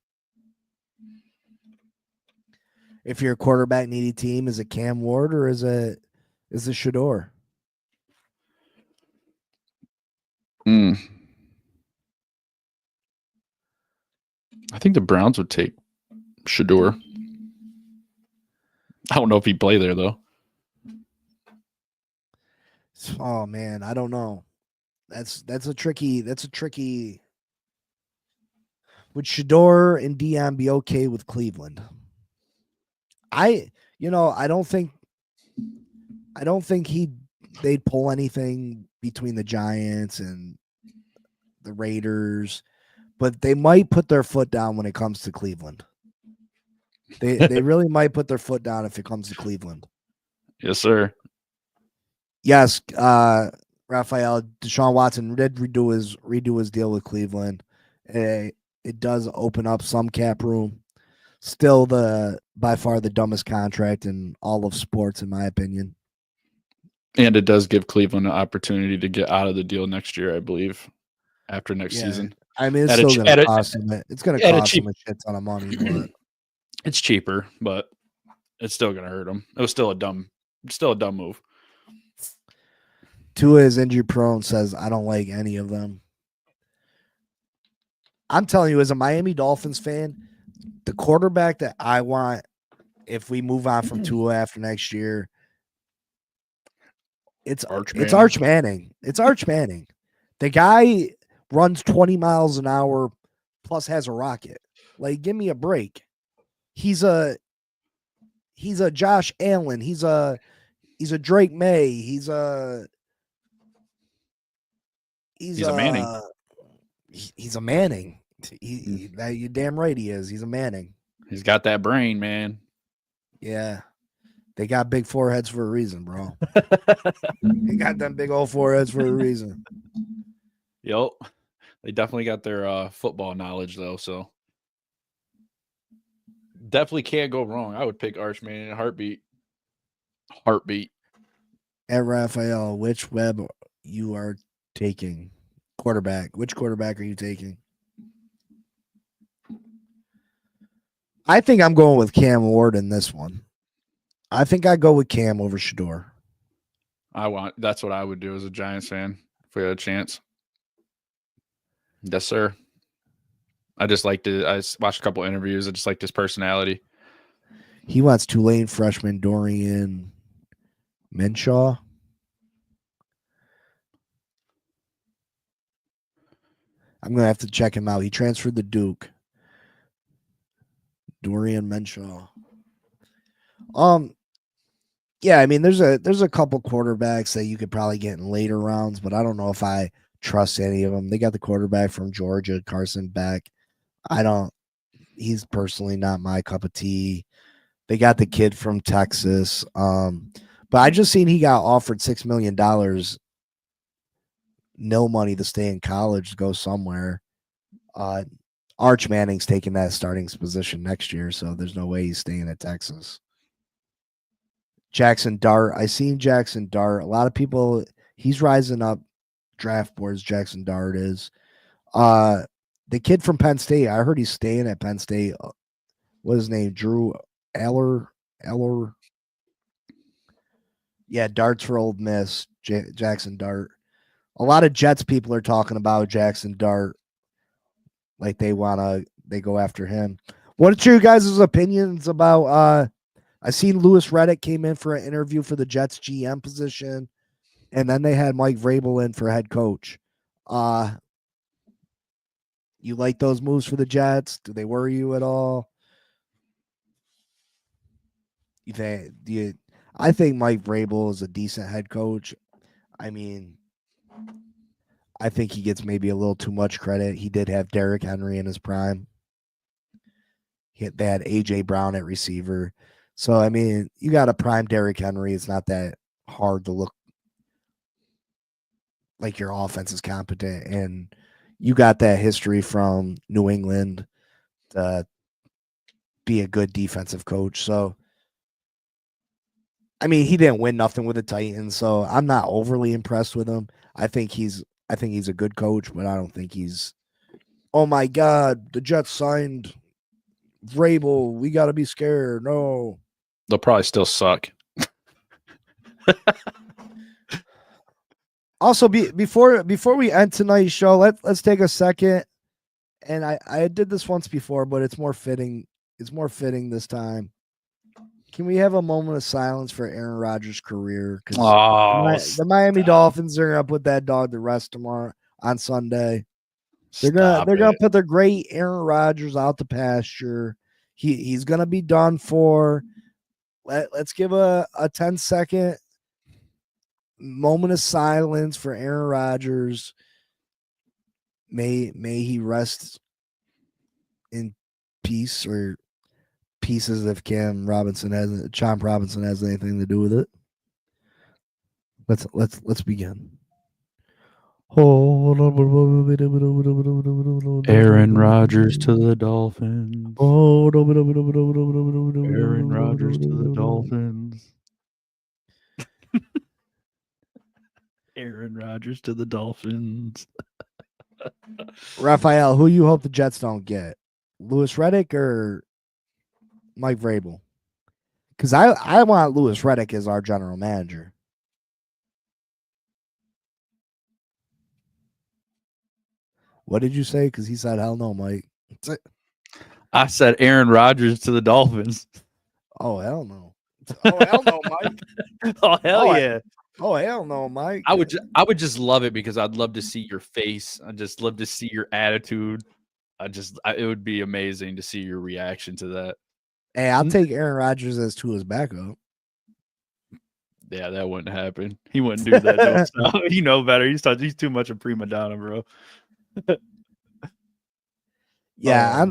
S2: If you're a quarterback needy team, is it Cam Ward or is it Shador?
S1: I think the Browns would take Shador. I don't know if he'd play there though.
S2: Oh man, I don't know. That's a tricky. Would Shador and Dion be okay with Cleveland? I don't think they'd pull anything between the Giants and the Raiders, but they might put their foot down when it comes to Cleveland. They really might put their foot down if it comes to Cleveland.
S1: Yes, sir.
S2: Yes, Raphael, Deshaun Watson did redo his deal with Cleveland. It does open up some cap room. Still by far the dumbest contract in all of sports, in my opinion.
S1: And it does give Cleveland an opportunity to get out of the deal next year, I believe, after next season.
S2: I mean, it's still going to cost them. It's going to cost them a shit ton of money. But
S1: it's cheaper, but it's still going to hurt them. It was still a dumb move.
S2: Tua is injury prone. Says I don't like any of them. I'm telling you, as a Miami Dolphins fan, the quarterback that I want, if we move on from Tua after next year, it's Arch Manning. It's Arch Manning. The guy runs 20 miles an hour plus has a rocket. Like, give me a break. He's a Josh Allen. He's a Drake May. He's a Manning. He's a Manning. You're damn right he is. He's a Manning.
S1: He's got that brain, man.
S2: Yeah. They got big foreheads for a reason, bro. They got them big old foreheads for a reason.
S1: Yep. They definitely got their football knowledge, though, so definitely can't go wrong. I would pick Arch Manning in a heartbeat.
S2: At Raphael, which web you are taking? Quarterback. Which quarterback are you taking? I think I'm going with Cam Ward in this one. I think I'd go with Cam over Shador.
S1: That's what I would do as a Giants fan if we had a chance. Yes, sir. I watched a couple interviews. I just liked his personality.
S2: He wants Tulane freshman Dorian Menshaw. I'm going to have to check him out. He transferred to Duke. Dorian Menshaw. Yeah, I mean, there's a couple quarterbacks that you could probably get in later rounds, but I don't know if I trust any of them. They got the quarterback from Georgia, Carson Beck. He's personally not my cup of tea. They got the kid from Texas. But I just seen he got offered $6 million, no money to stay in college, to go somewhere. Arch Manning's taking that starting position next year, so there's no way he's staying at Texas. Jackson Dart. I seen Jackson Dart. A lot of people, he's rising up draft boards. Jackson Dart is. The kid from Penn State, I heard he's staying at Penn State. What's his name? Drew Eller. Yeah, Dart's for Old Miss. Jackson Dart. A lot of Jets people are talking about Jackson Dart. Like they go after him. What's your guys' opinions about I seen Louis Riddick came in for an interview for the Jets GM position, and then they had Mike Vrabel in for head coach. You like those moves for the Jets? Do they worry you at all? I think Mike Vrabel is a decent head coach. I mean, I think he gets maybe a little too much credit. He did have Derrick Henry in his prime. They had A.J. Brown at receiver. So, I mean, you got a prime Derrick Henry. It's not that hard to look like your offense is competent. And you got that history from New England to be a good defensive coach. So, I mean, he didn't win nothing with the Titans, so I'm not overly impressed with him. I think he's a good coach, but I don't think he's. Oh my God, the Jets signed Vrabel. We got to be scared. No.
S1: They'll probably still suck.
S2: Also, before we end tonight's show, let's take a second. And I did this once before, but it's more fitting. It's more fitting this time. Can we have a moment of silence for Aaron Rodgers' career? Because the Miami Dolphins are gonna put that dog to rest tomorrow on Sunday. They're gonna put the great Aaron Rodgers out to pasture. He's gonna be done for. Let's give a 10-second moment of silence for Aaron Rodgers. May he rest in peace, or pieces if Chomp Robinson has anything to do with it. Let's begin.
S1: Aaron Rodgers to the Dolphins. Aaron Rodgers to the Dolphins. Aaron Rodgers to the Dolphins.
S2: Raphael, who you hope the Jets don't get? Louis Riddick or Mike Vrabel? Because I want Louis Riddick as our general manager. What did you say? Because he said, hell no, Mike.
S1: I said Aaron Rodgers to the Dolphins.
S2: Oh, hell no. Oh, hell no, Mike.
S1: Oh, hell yeah.
S2: Oh, hell no, Mike.
S1: I would just love it because I'd love to see your face. I'd just love to see your attitude. It would be amazing to see your reaction to that.
S2: Hey, I'll take Aaron Rodgers as Tua's backup.
S1: Yeah, that wouldn't happen. He wouldn't do that. No. You know better. He's too much a prima donna, bro.
S2: Yeah,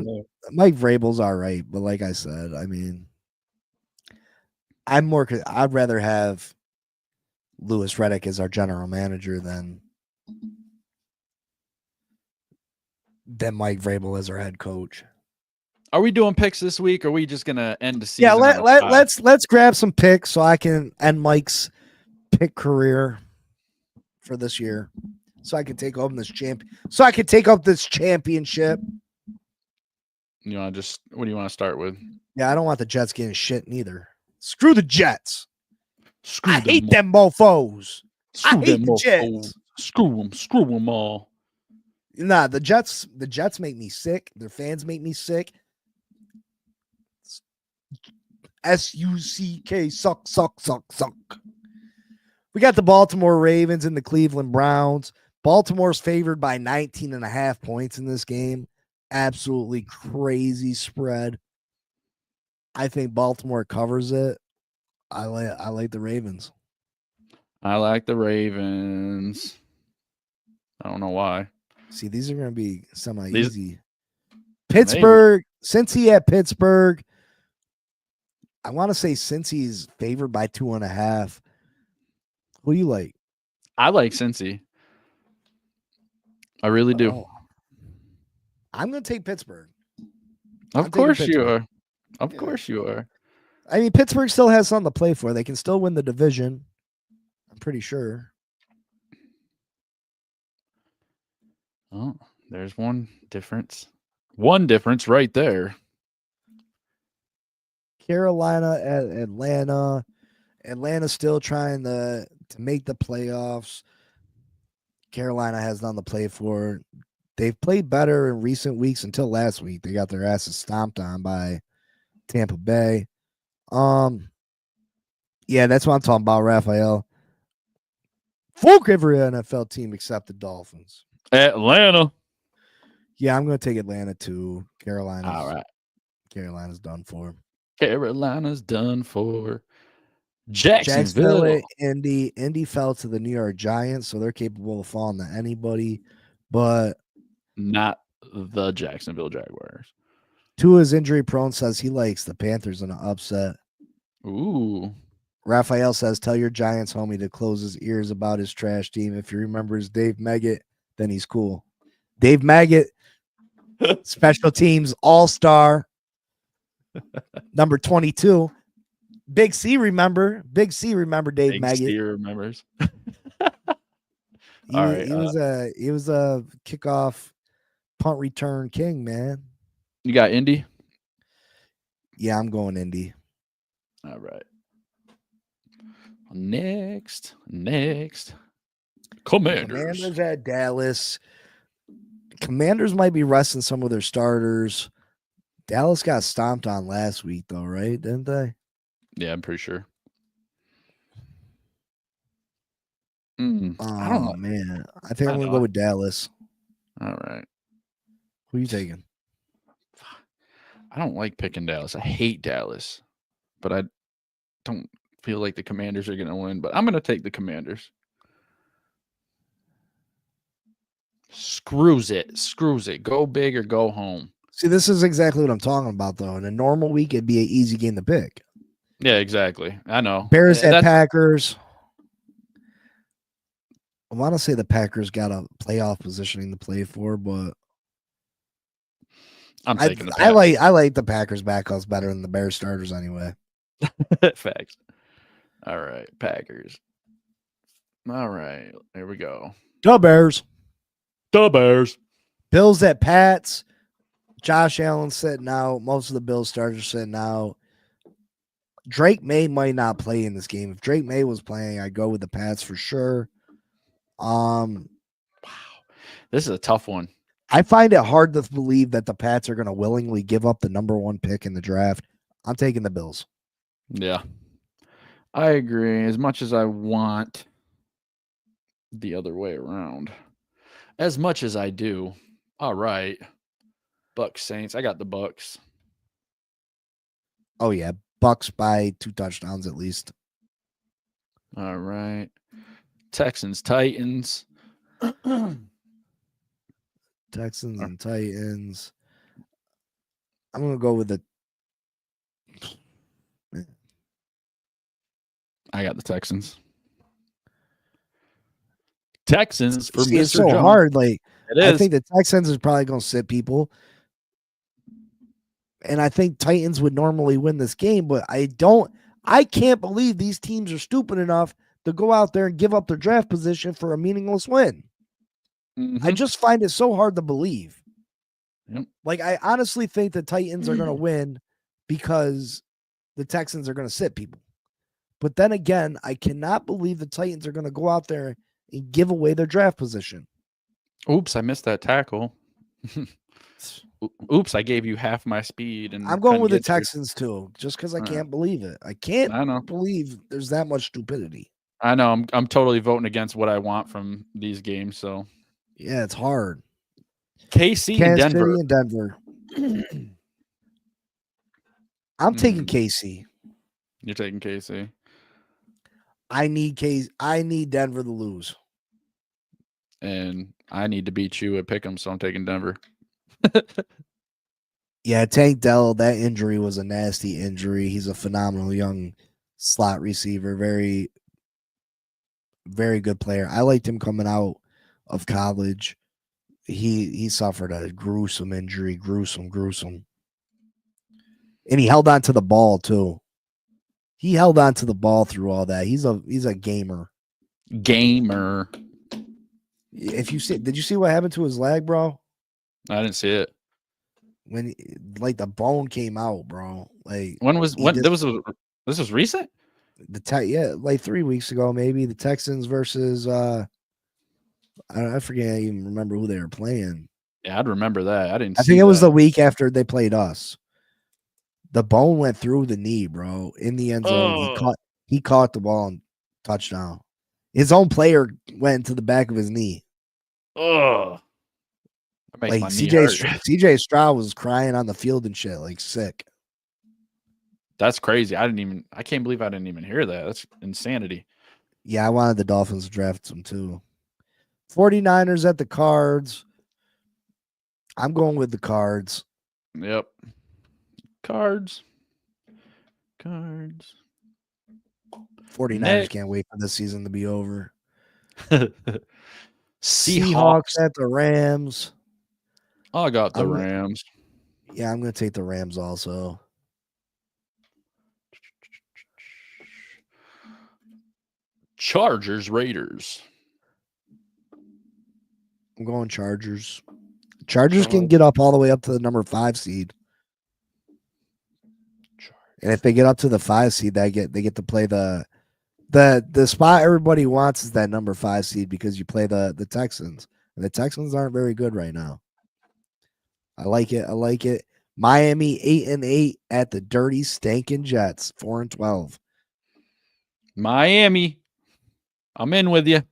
S2: Mike Vrabel's all right, but like I said, I mean, I'd rather have Louis Riddick as our general manager than Mike Vrabel as our head coach.
S1: Are we doing picks this week, or are we just gonna end the season?
S2: Yeah, let's grab some picks so I can end Mike's pick career for this year, so I can take home this championship.
S1: You want what do you want to start with?
S2: Yeah, I don't want the Jets getting shit neither. Screw the Jets. I hate them mofos. I hate the Jets.
S1: Screw them all.
S2: Nah, the Jets make me sick. Their fans make me sick. SUCK, suck. We got the Baltimore Ravens and the Cleveland Browns. Baltimore's favored by 19.5 points in this game. Absolutely crazy spread. I think Baltimore covers it. I like the Ravens.
S1: I like the Ravens. I don't know why.
S2: See, these are going to be semi-easy. Pittsburgh, Cincy at Pittsburgh. I want to say Cincy's favored by 2.5. Who do you like?
S1: I like Cincy. I really do.
S2: Oh. I'm going to take Pittsburgh.
S1: Of course you are. Of course you are.
S2: I mean, Pittsburgh still has something to play for. They can still win the division. I'm pretty sure.
S1: Oh, there's one difference. One difference right there.
S2: Carolina at Atlanta. Atlanta's still trying to make the playoffs. Carolina has nothing to play for. They've played better in recent weeks until last week. They got their asses stomped on by Tampa Bay. Yeah, that's what I'm talking about, Raphael. Fuck every NFL team except the Dolphins.
S1: Atlanta.
S2: Yeah, I'm going to take Atlanta too. Carolina.
S1: All right.
S2: Carolina's done for.
S1: Carolina's done for. Jacksonville.
S2: Indy fell to the New York Giants, so they're capable of falling to anybody, but
S1: not the Jacksonville Jaguars.
S2: Tua's injury prone says he likes the Panthers in an upset.
S1: Ooh.
S2: Raphael says, tell your Giants homie to close his ears about his trash team. If he remembers Dave Meggett, then he's cool. Dave Meggett, special teams all-star, number 22. Big C, remember? Big C, remember Dave
S1: Big
S2: Maggot?
S1: C remembers.
S2: He
S1: All
S2: was
S1: right.
S2: he was a kickoff punt return king, man.
S1: You got Indy?
S2: Yeah, I'm going Indy.
S1: All right. Next.
S2: Commanders at Dallas. Commanders might be resting some of their starters. Dallas got stomped on last week, though, right? Didn't they?
S1: Yeah, I'm pretty sure. I don't know.
S2: Man. I think I'm going to
S1: know.
S2: go with Dallas.
S1: All right.
S2: Who are you taking?
S1: I don't like picking Dallas. I hate Dallas, but I don't feel like the Commanders are going to win. But I'm going to take the Commanders. Screws it. Go big or go home.
S2: See, this is exactly what I'm talking about, though. In a normal week, it'd be an easy game to pick.
S1: Yeah, exactly. I know.
S2: Bears at Packers. I want to say the Packers got a playoff positioning to play for, but
S1: I'm taking the
S2: Packers. I like the Packers backups better than the Bears starters anyway.
S1: Facts. All right, Packers. All right, here we go.
S2: The Bears.
S1: Bills
S2: at Pats. Josh Allen sitting out. Most of the Bills starters sitting out. Drake May might not play in this game. If Drake May was playing, I'd go with the Pats for sure.
S1: Wow. This is a tough one.
S2: I find it hard to believe that the Pats are going to willingly give up the number 1 pick in the draft. I'm taking the Bills.
S1: Yeah. I agree. As much as I want the other way around. As much as I do. All right. Bucks Saints. I got the Bucks.
S2: Oh, yeah. Bucks by 2 touchdowns at least.
S1: All right. Texans, Titans.
S2: Texans and Titans. I'm going to go with the.
S1: I got the Texans. Texans for
S2: See,
S1: Mr.
S2: it's so
S1: Jones.
S2: hard. Like,
S1: it is.
S2: I think the Texans is probably going to sit people. And I think Titans would normally win this game, but I can't believe these teams are stupid enough to go out there and give up their draft position for a meaningless win.
S1: Mm-hmm.
S2: I just find it so hard to believe.
S1: Yep.
S2: Like, I honestly think the Titans are going to win because the Texans are going to sit people. But then again, I cannot believe the Titans are going to go out there and give away their draft position.
S1: Oops, I missed that tackle. Oops, I gave you half my speed. And
S2: I'm going with the Texans too, just because I can't believe it. I can't believe there's that much stupidity.
S1: I know. I'm totally voting against what I want from these games. So
S2: yeah, it's hard.
S1: KC and Denver.
S2: City and Denver. I'm taking KC.
S1: You're taking KC.
S2: I need Denver to lose.
S1: And I need to beat you at pickems, so I'm taking Denver.
S2: Yeah, Tank Dell, that injury was a nasty injury. He's a phenomenal young slot receiver. Very, very good player. I liked him coming out of college. He suffered a gruesome injury. Gruesome. And he held on to the ball too. He held on to the ball through all that. He's a gamer. If you see, did you see what happened to his leg, bro?
S1: I didn't see it.
S2: When like the bone came out, bro. Like
S1: this was recent?
S2: Like 3 weeks ago, maybe. The Texans versus I forget. I even remember who they were playing.
S1: Yeah, I'd remember that. I
S2: think it was the week after they played us. The bone went through the knee, bro. In the end zone, he caught the ball and touchdown. His own player went into the back of his knee.
S1: Oh,
S2: like CJ Stroud was crying on the field and shit, like sick.
S1: That's crazy. I can't believe I didn't even hear that. That's insanity.
S2: Yeah, I wanted the Dolphins to draft some too. 49ers at the Cards. I'm going with the Cards.
S1: Yep. Cards.
S2: 49ers can't wait for this season to be over.
S1: Seahawks
S2: at the Rams.
S1: I got the Rams.
S2: Yeah, I'm going to take the Rams also.
S1: Chargers, Raiders.
S2: I'm going Chargers. Chargers can get up all the way up to the number 5 seed. And if they get up to the 5 seed, they get to play the spot everybody wants is that number 5 seed because you play the Texans. And the Texans aren't very good right now. I like it. Miami 8-8 at the dirty stinking Jets 4-12.
S1: Miami. I'm in with you.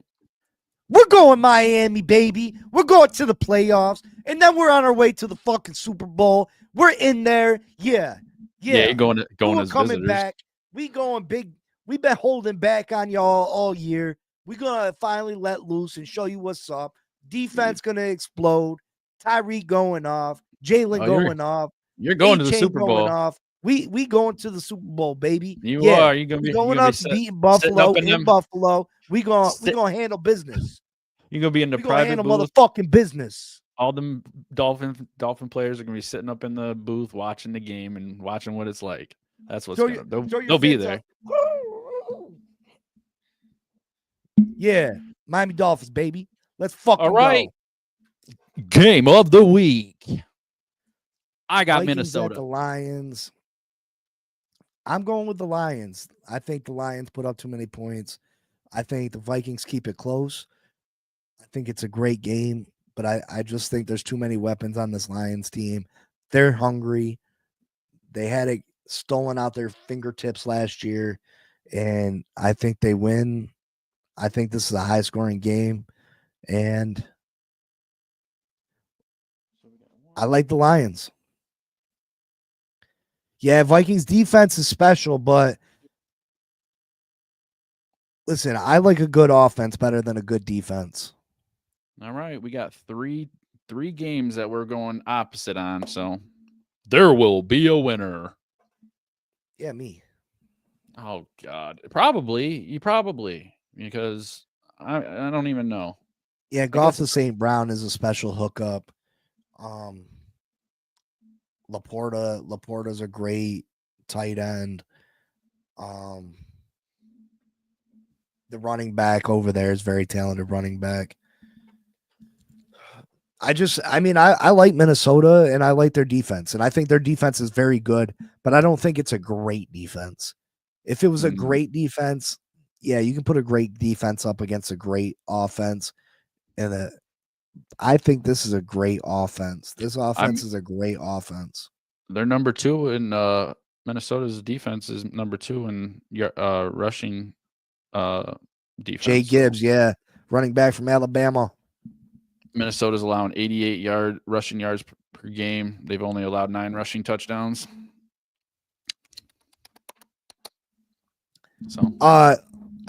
S2: We're going Miami, baby. We're going to the playoffs, and then we're on our way to the fucking Super Bowl. We're in there. Yeah.
S1: You're going as
S2: coming
S1: visitors.
S2: Back. We going big. We've been holding back on y'all all year. We're going to finally let loose and show you what's up. Defense going to explode. Tyreek going off. Jalen going off.
S1: You're going to the Super Bowl.
S2: Off. We going to the Super Bowl, baby.
S1: You are. You're going to be
S2: going up to beating Buffalo in Buffalo. We going to handle business.
S1: You're going to be in the private booth.
S2: Motherfucking business.
S1: All them Dolphin players are going to be sitting up in the booth watching the game and watching what it's like. That's what's going to they'll be there.
S2: Yeah. Miami Dolphins, baby. Let's fucking
S1: all right.
S2: go.
S1: Game of the week. I got
S2: Vikings
S1: Minnesota.
S2: At the Lions. I'm going with the Lions. I think the Lions put up too many points. I think the Vikings keep it close. I think it's a great game, but I just think there's too many weapons on this Lions team. They're hungry. They had it stolen out their fingertips last year, and I think they win. I think this is a high-scoring game, and I like the Lions. Yeah, Vikings defense is special, but listen, I like a good offense better than a good defense.
S1: All right, we got three games that we're going opposite on, so there will be a winner.
S2: Yeah, me.
S1: Oh God, probably because I don't even know.
S2: Yeah, Goff to St. Brown is a special hookup. Laporta's a great tight end. The running back over there is very talented running back. I like Minnesota and I like their defense, and I think their defense is very good, but I don't think it's a great defense. If it was a great defense, yeah, you can put a great defense up against a great offense, and I think this is a great offense. This offense is a great offense.
S1: They're number 2 in Minnesota's defense is number 2 in rushing defense.
S2: Jay Gibbs, yeah, running back from Alabama.
S1: Minnesota's allowing 88 rushing yards per game. They've only allowed 9 rushing touchdowns. So,
S2: I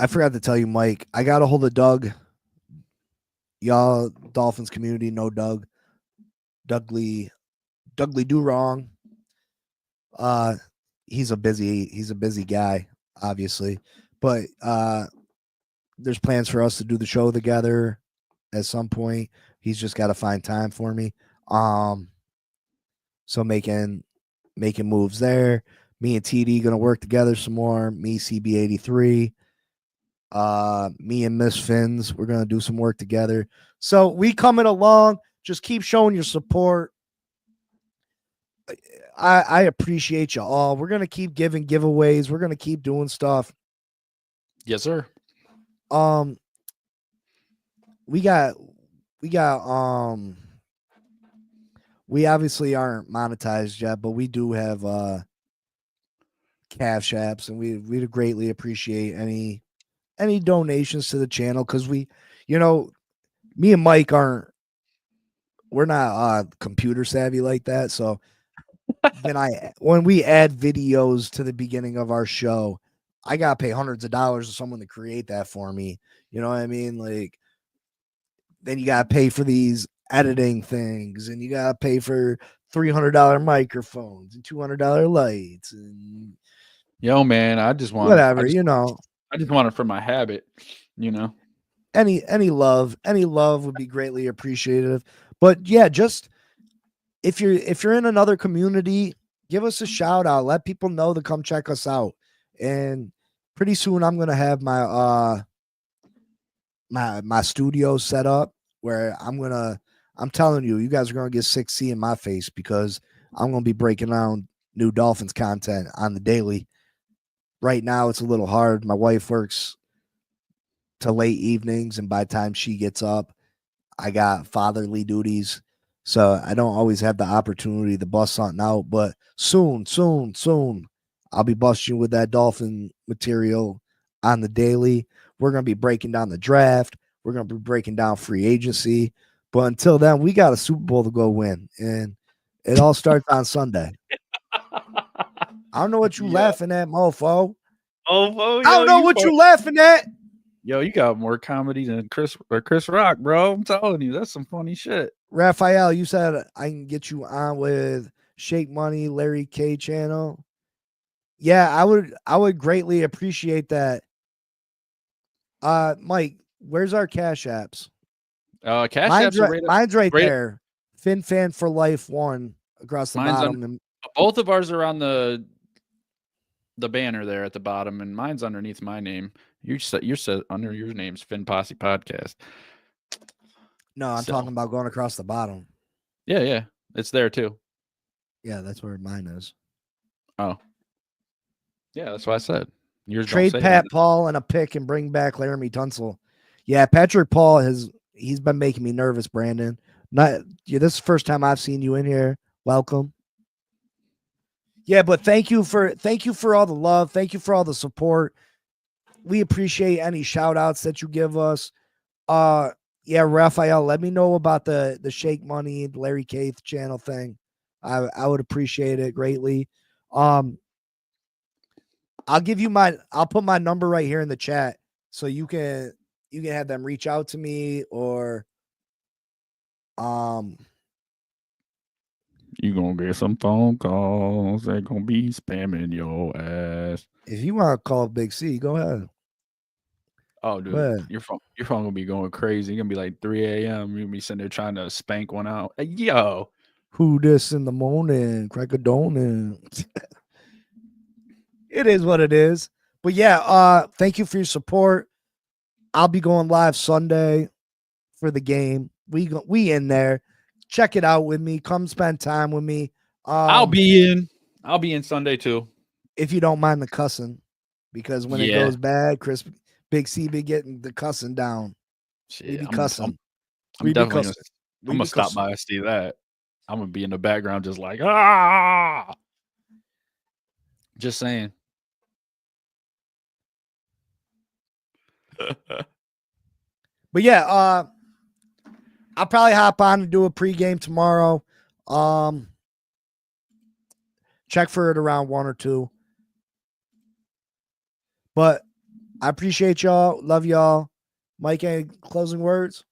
S2: forgot to tell you, Mike, I got a hold of Doug. Y'all Dolphins community know Doug. Dougly do wrong. He's a busy guy, obviously, but there's plans for us to do the show together at some point. He's just got to find time for me. So making moves there. Me and TD gonna work together some more. Me, CB83. Me and Miss Fins, we're gonna do some work together. So we coming along. Just keep showing your support. I appreciate you all. We're gonna keep giving giveaways. We're gonna keep doing stuff.
S1: Yes, sir.
S2: We obviously aren't monetized yet, but we do have Cash Apps, and we'd greatly appreciate any donations to the channel, because me and Mike we're not computer savvy like that. So when we add videos to the beginning of our show, I gotta pay hundreds of dollars to someone to create that for me. You know what I mean? Like, then you gotta pay for these editing things, and you gotta pay for $300 microphones and $200 lights, and
S1: yo, man, I just want
S2: whatever.
S1: I just want it for my habit.
S2: Any love would be greatly appreciated. But yeah, just if you're in another community, give us a shout out. Let people know to come check us out. And pretty soon I'm gonna have my my studio set up where I'm telling you, you guys are gonna get 6C in my face because I'm gonna be breaking down new Dolphins content on the daily. Right now, it's a little hard. My wife works to late evenings, and by the time she gets up, I got fatherly duties. So I don't always have the opportunity to bust something out. But soon, I'll be busting with that Dolphin material on the daily. We're going to be breaking down the draft. We're going to be breaking down free agency. But until then, we got a Super Bowl to go win. And it all starts on Sunday. I don't know what you laughing at, mofo.
S1: Oh,
S2: I don't know what you laughing at.
S1: Yo, you got more comedy than Chris Rock, bro. I'm telling you, that's some funny shit.
S2: Raphael, you said I can get you on with Shake Money, Larry K channel. Yeah, I would greatly appreciate that. Mike, where's our Cash Apps?
S1: Cash
S2: mine's
S1: Apps
S2: right, mine's right
S1: right,
S2: there. FinFan for Life 1 across the bottom. And
S1: both of ours are on the banner there at the bottom, and mine's underneath my name. You're set under your name's Finn Posse Podcast.
S2: No, I'm talking about going across the bottom.
S1: Yeah, it's there too.
S2: Yeah, that's where mine is.
S1: Oh, yeah, that's what I said. Yours
S2: Trade Pat Paul and a pick and bring back Laramie Tunsil. Yeah, Patrick Paul he's been making me nervous, Brandon. This is the first time I've seen you in here. Welcome. Yeah, but thank you for all the love. Thank you for all the support. We appreciate any shout outs that you give us. Yeah, Raphael, let me know about the Shake Money, Larry Kaith channel thing. I would appreciate it greatly. I'll put my number right here in the chat so you can have them reach out to me, or
S1: you gonna get some phone calls. They're gonna be spamming your ass.
S2: If you want to call Big C, go ahead.
S1: Oh, dude, your phone gonna be going crazy. You're gonna be like 3 a.m. You're gonna be sitting there trying to spank one out. Yo,
S2: who this in the morning? Crack a donut. It is what it is. But yeah, thank you for your support. I'll be going live Sunday for the game. We in there. Check it out with me. Come spend time with me.
S1: I'll be in Sunday too,
S2: if you don't mind the cussing, because when it goes bad, Big C be getting the cussing down.
S1: Shit,
S2: we be cussing.
S1: I'm definitely gonna stop by and see that. I'm gonna be in the background just like ah. Just saying.
S2: But yeah, I'll probably hop on and do a pregame tomorrow. Check for it around 1 or 2. But I appreciate y'all. Love y'all. Mike, any closing words?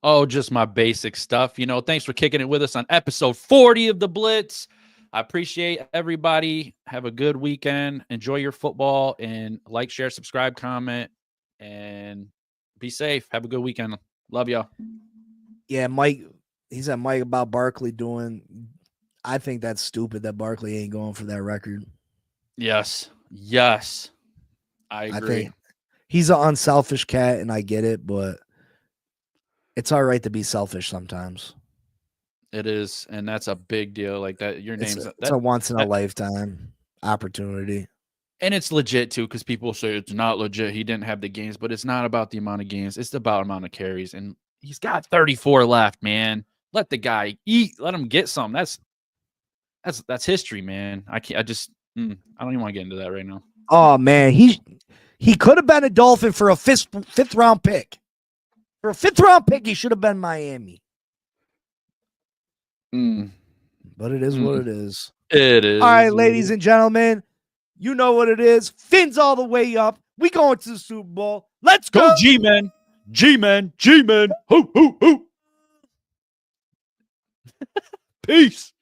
S1: Oh, just my basic stuff. Thanks for kicking it with us on episode 40 of the Blitz. I appreciate everybody. Have a good weekend. Enjoy your football, and like, share, subscribe, comment, and be safe. Have a good weekend. Love y'all.
S2: Yeah, Mike. He said Mike about Barkley doing. I think that's stupid that Barkley ain't going for that record.
S1: Yes. I agree.
S2: I think he's an unselfish cat, and I get it, but it's all right to be selfish sometimes.
S1: It is, and that's a big deal. Like that, your name's
S2: it's a once in a lifetime opportunity.
S1: And it's legit too, because people say it's not legit. He didn't have the games, but it's not about the amount of games. It's about amount of carries, and he's got 34 left, man. Let the guy eat. Let him get some. That's history, man. I don't even want to get into that right now.
S2: Oh man, he could have been a Dolphin for a fifth round pick. For a 5th round pick, he should have been Miami. But it is what it is.
S1: It is.
S2: All right, ladies and gentlemen, you know what it is. Fins all the way up. We going to the Super Bowl. Let's go.
S1: G-Man. G-Man. G-Man. Hoo, hoo, hoo. Peace.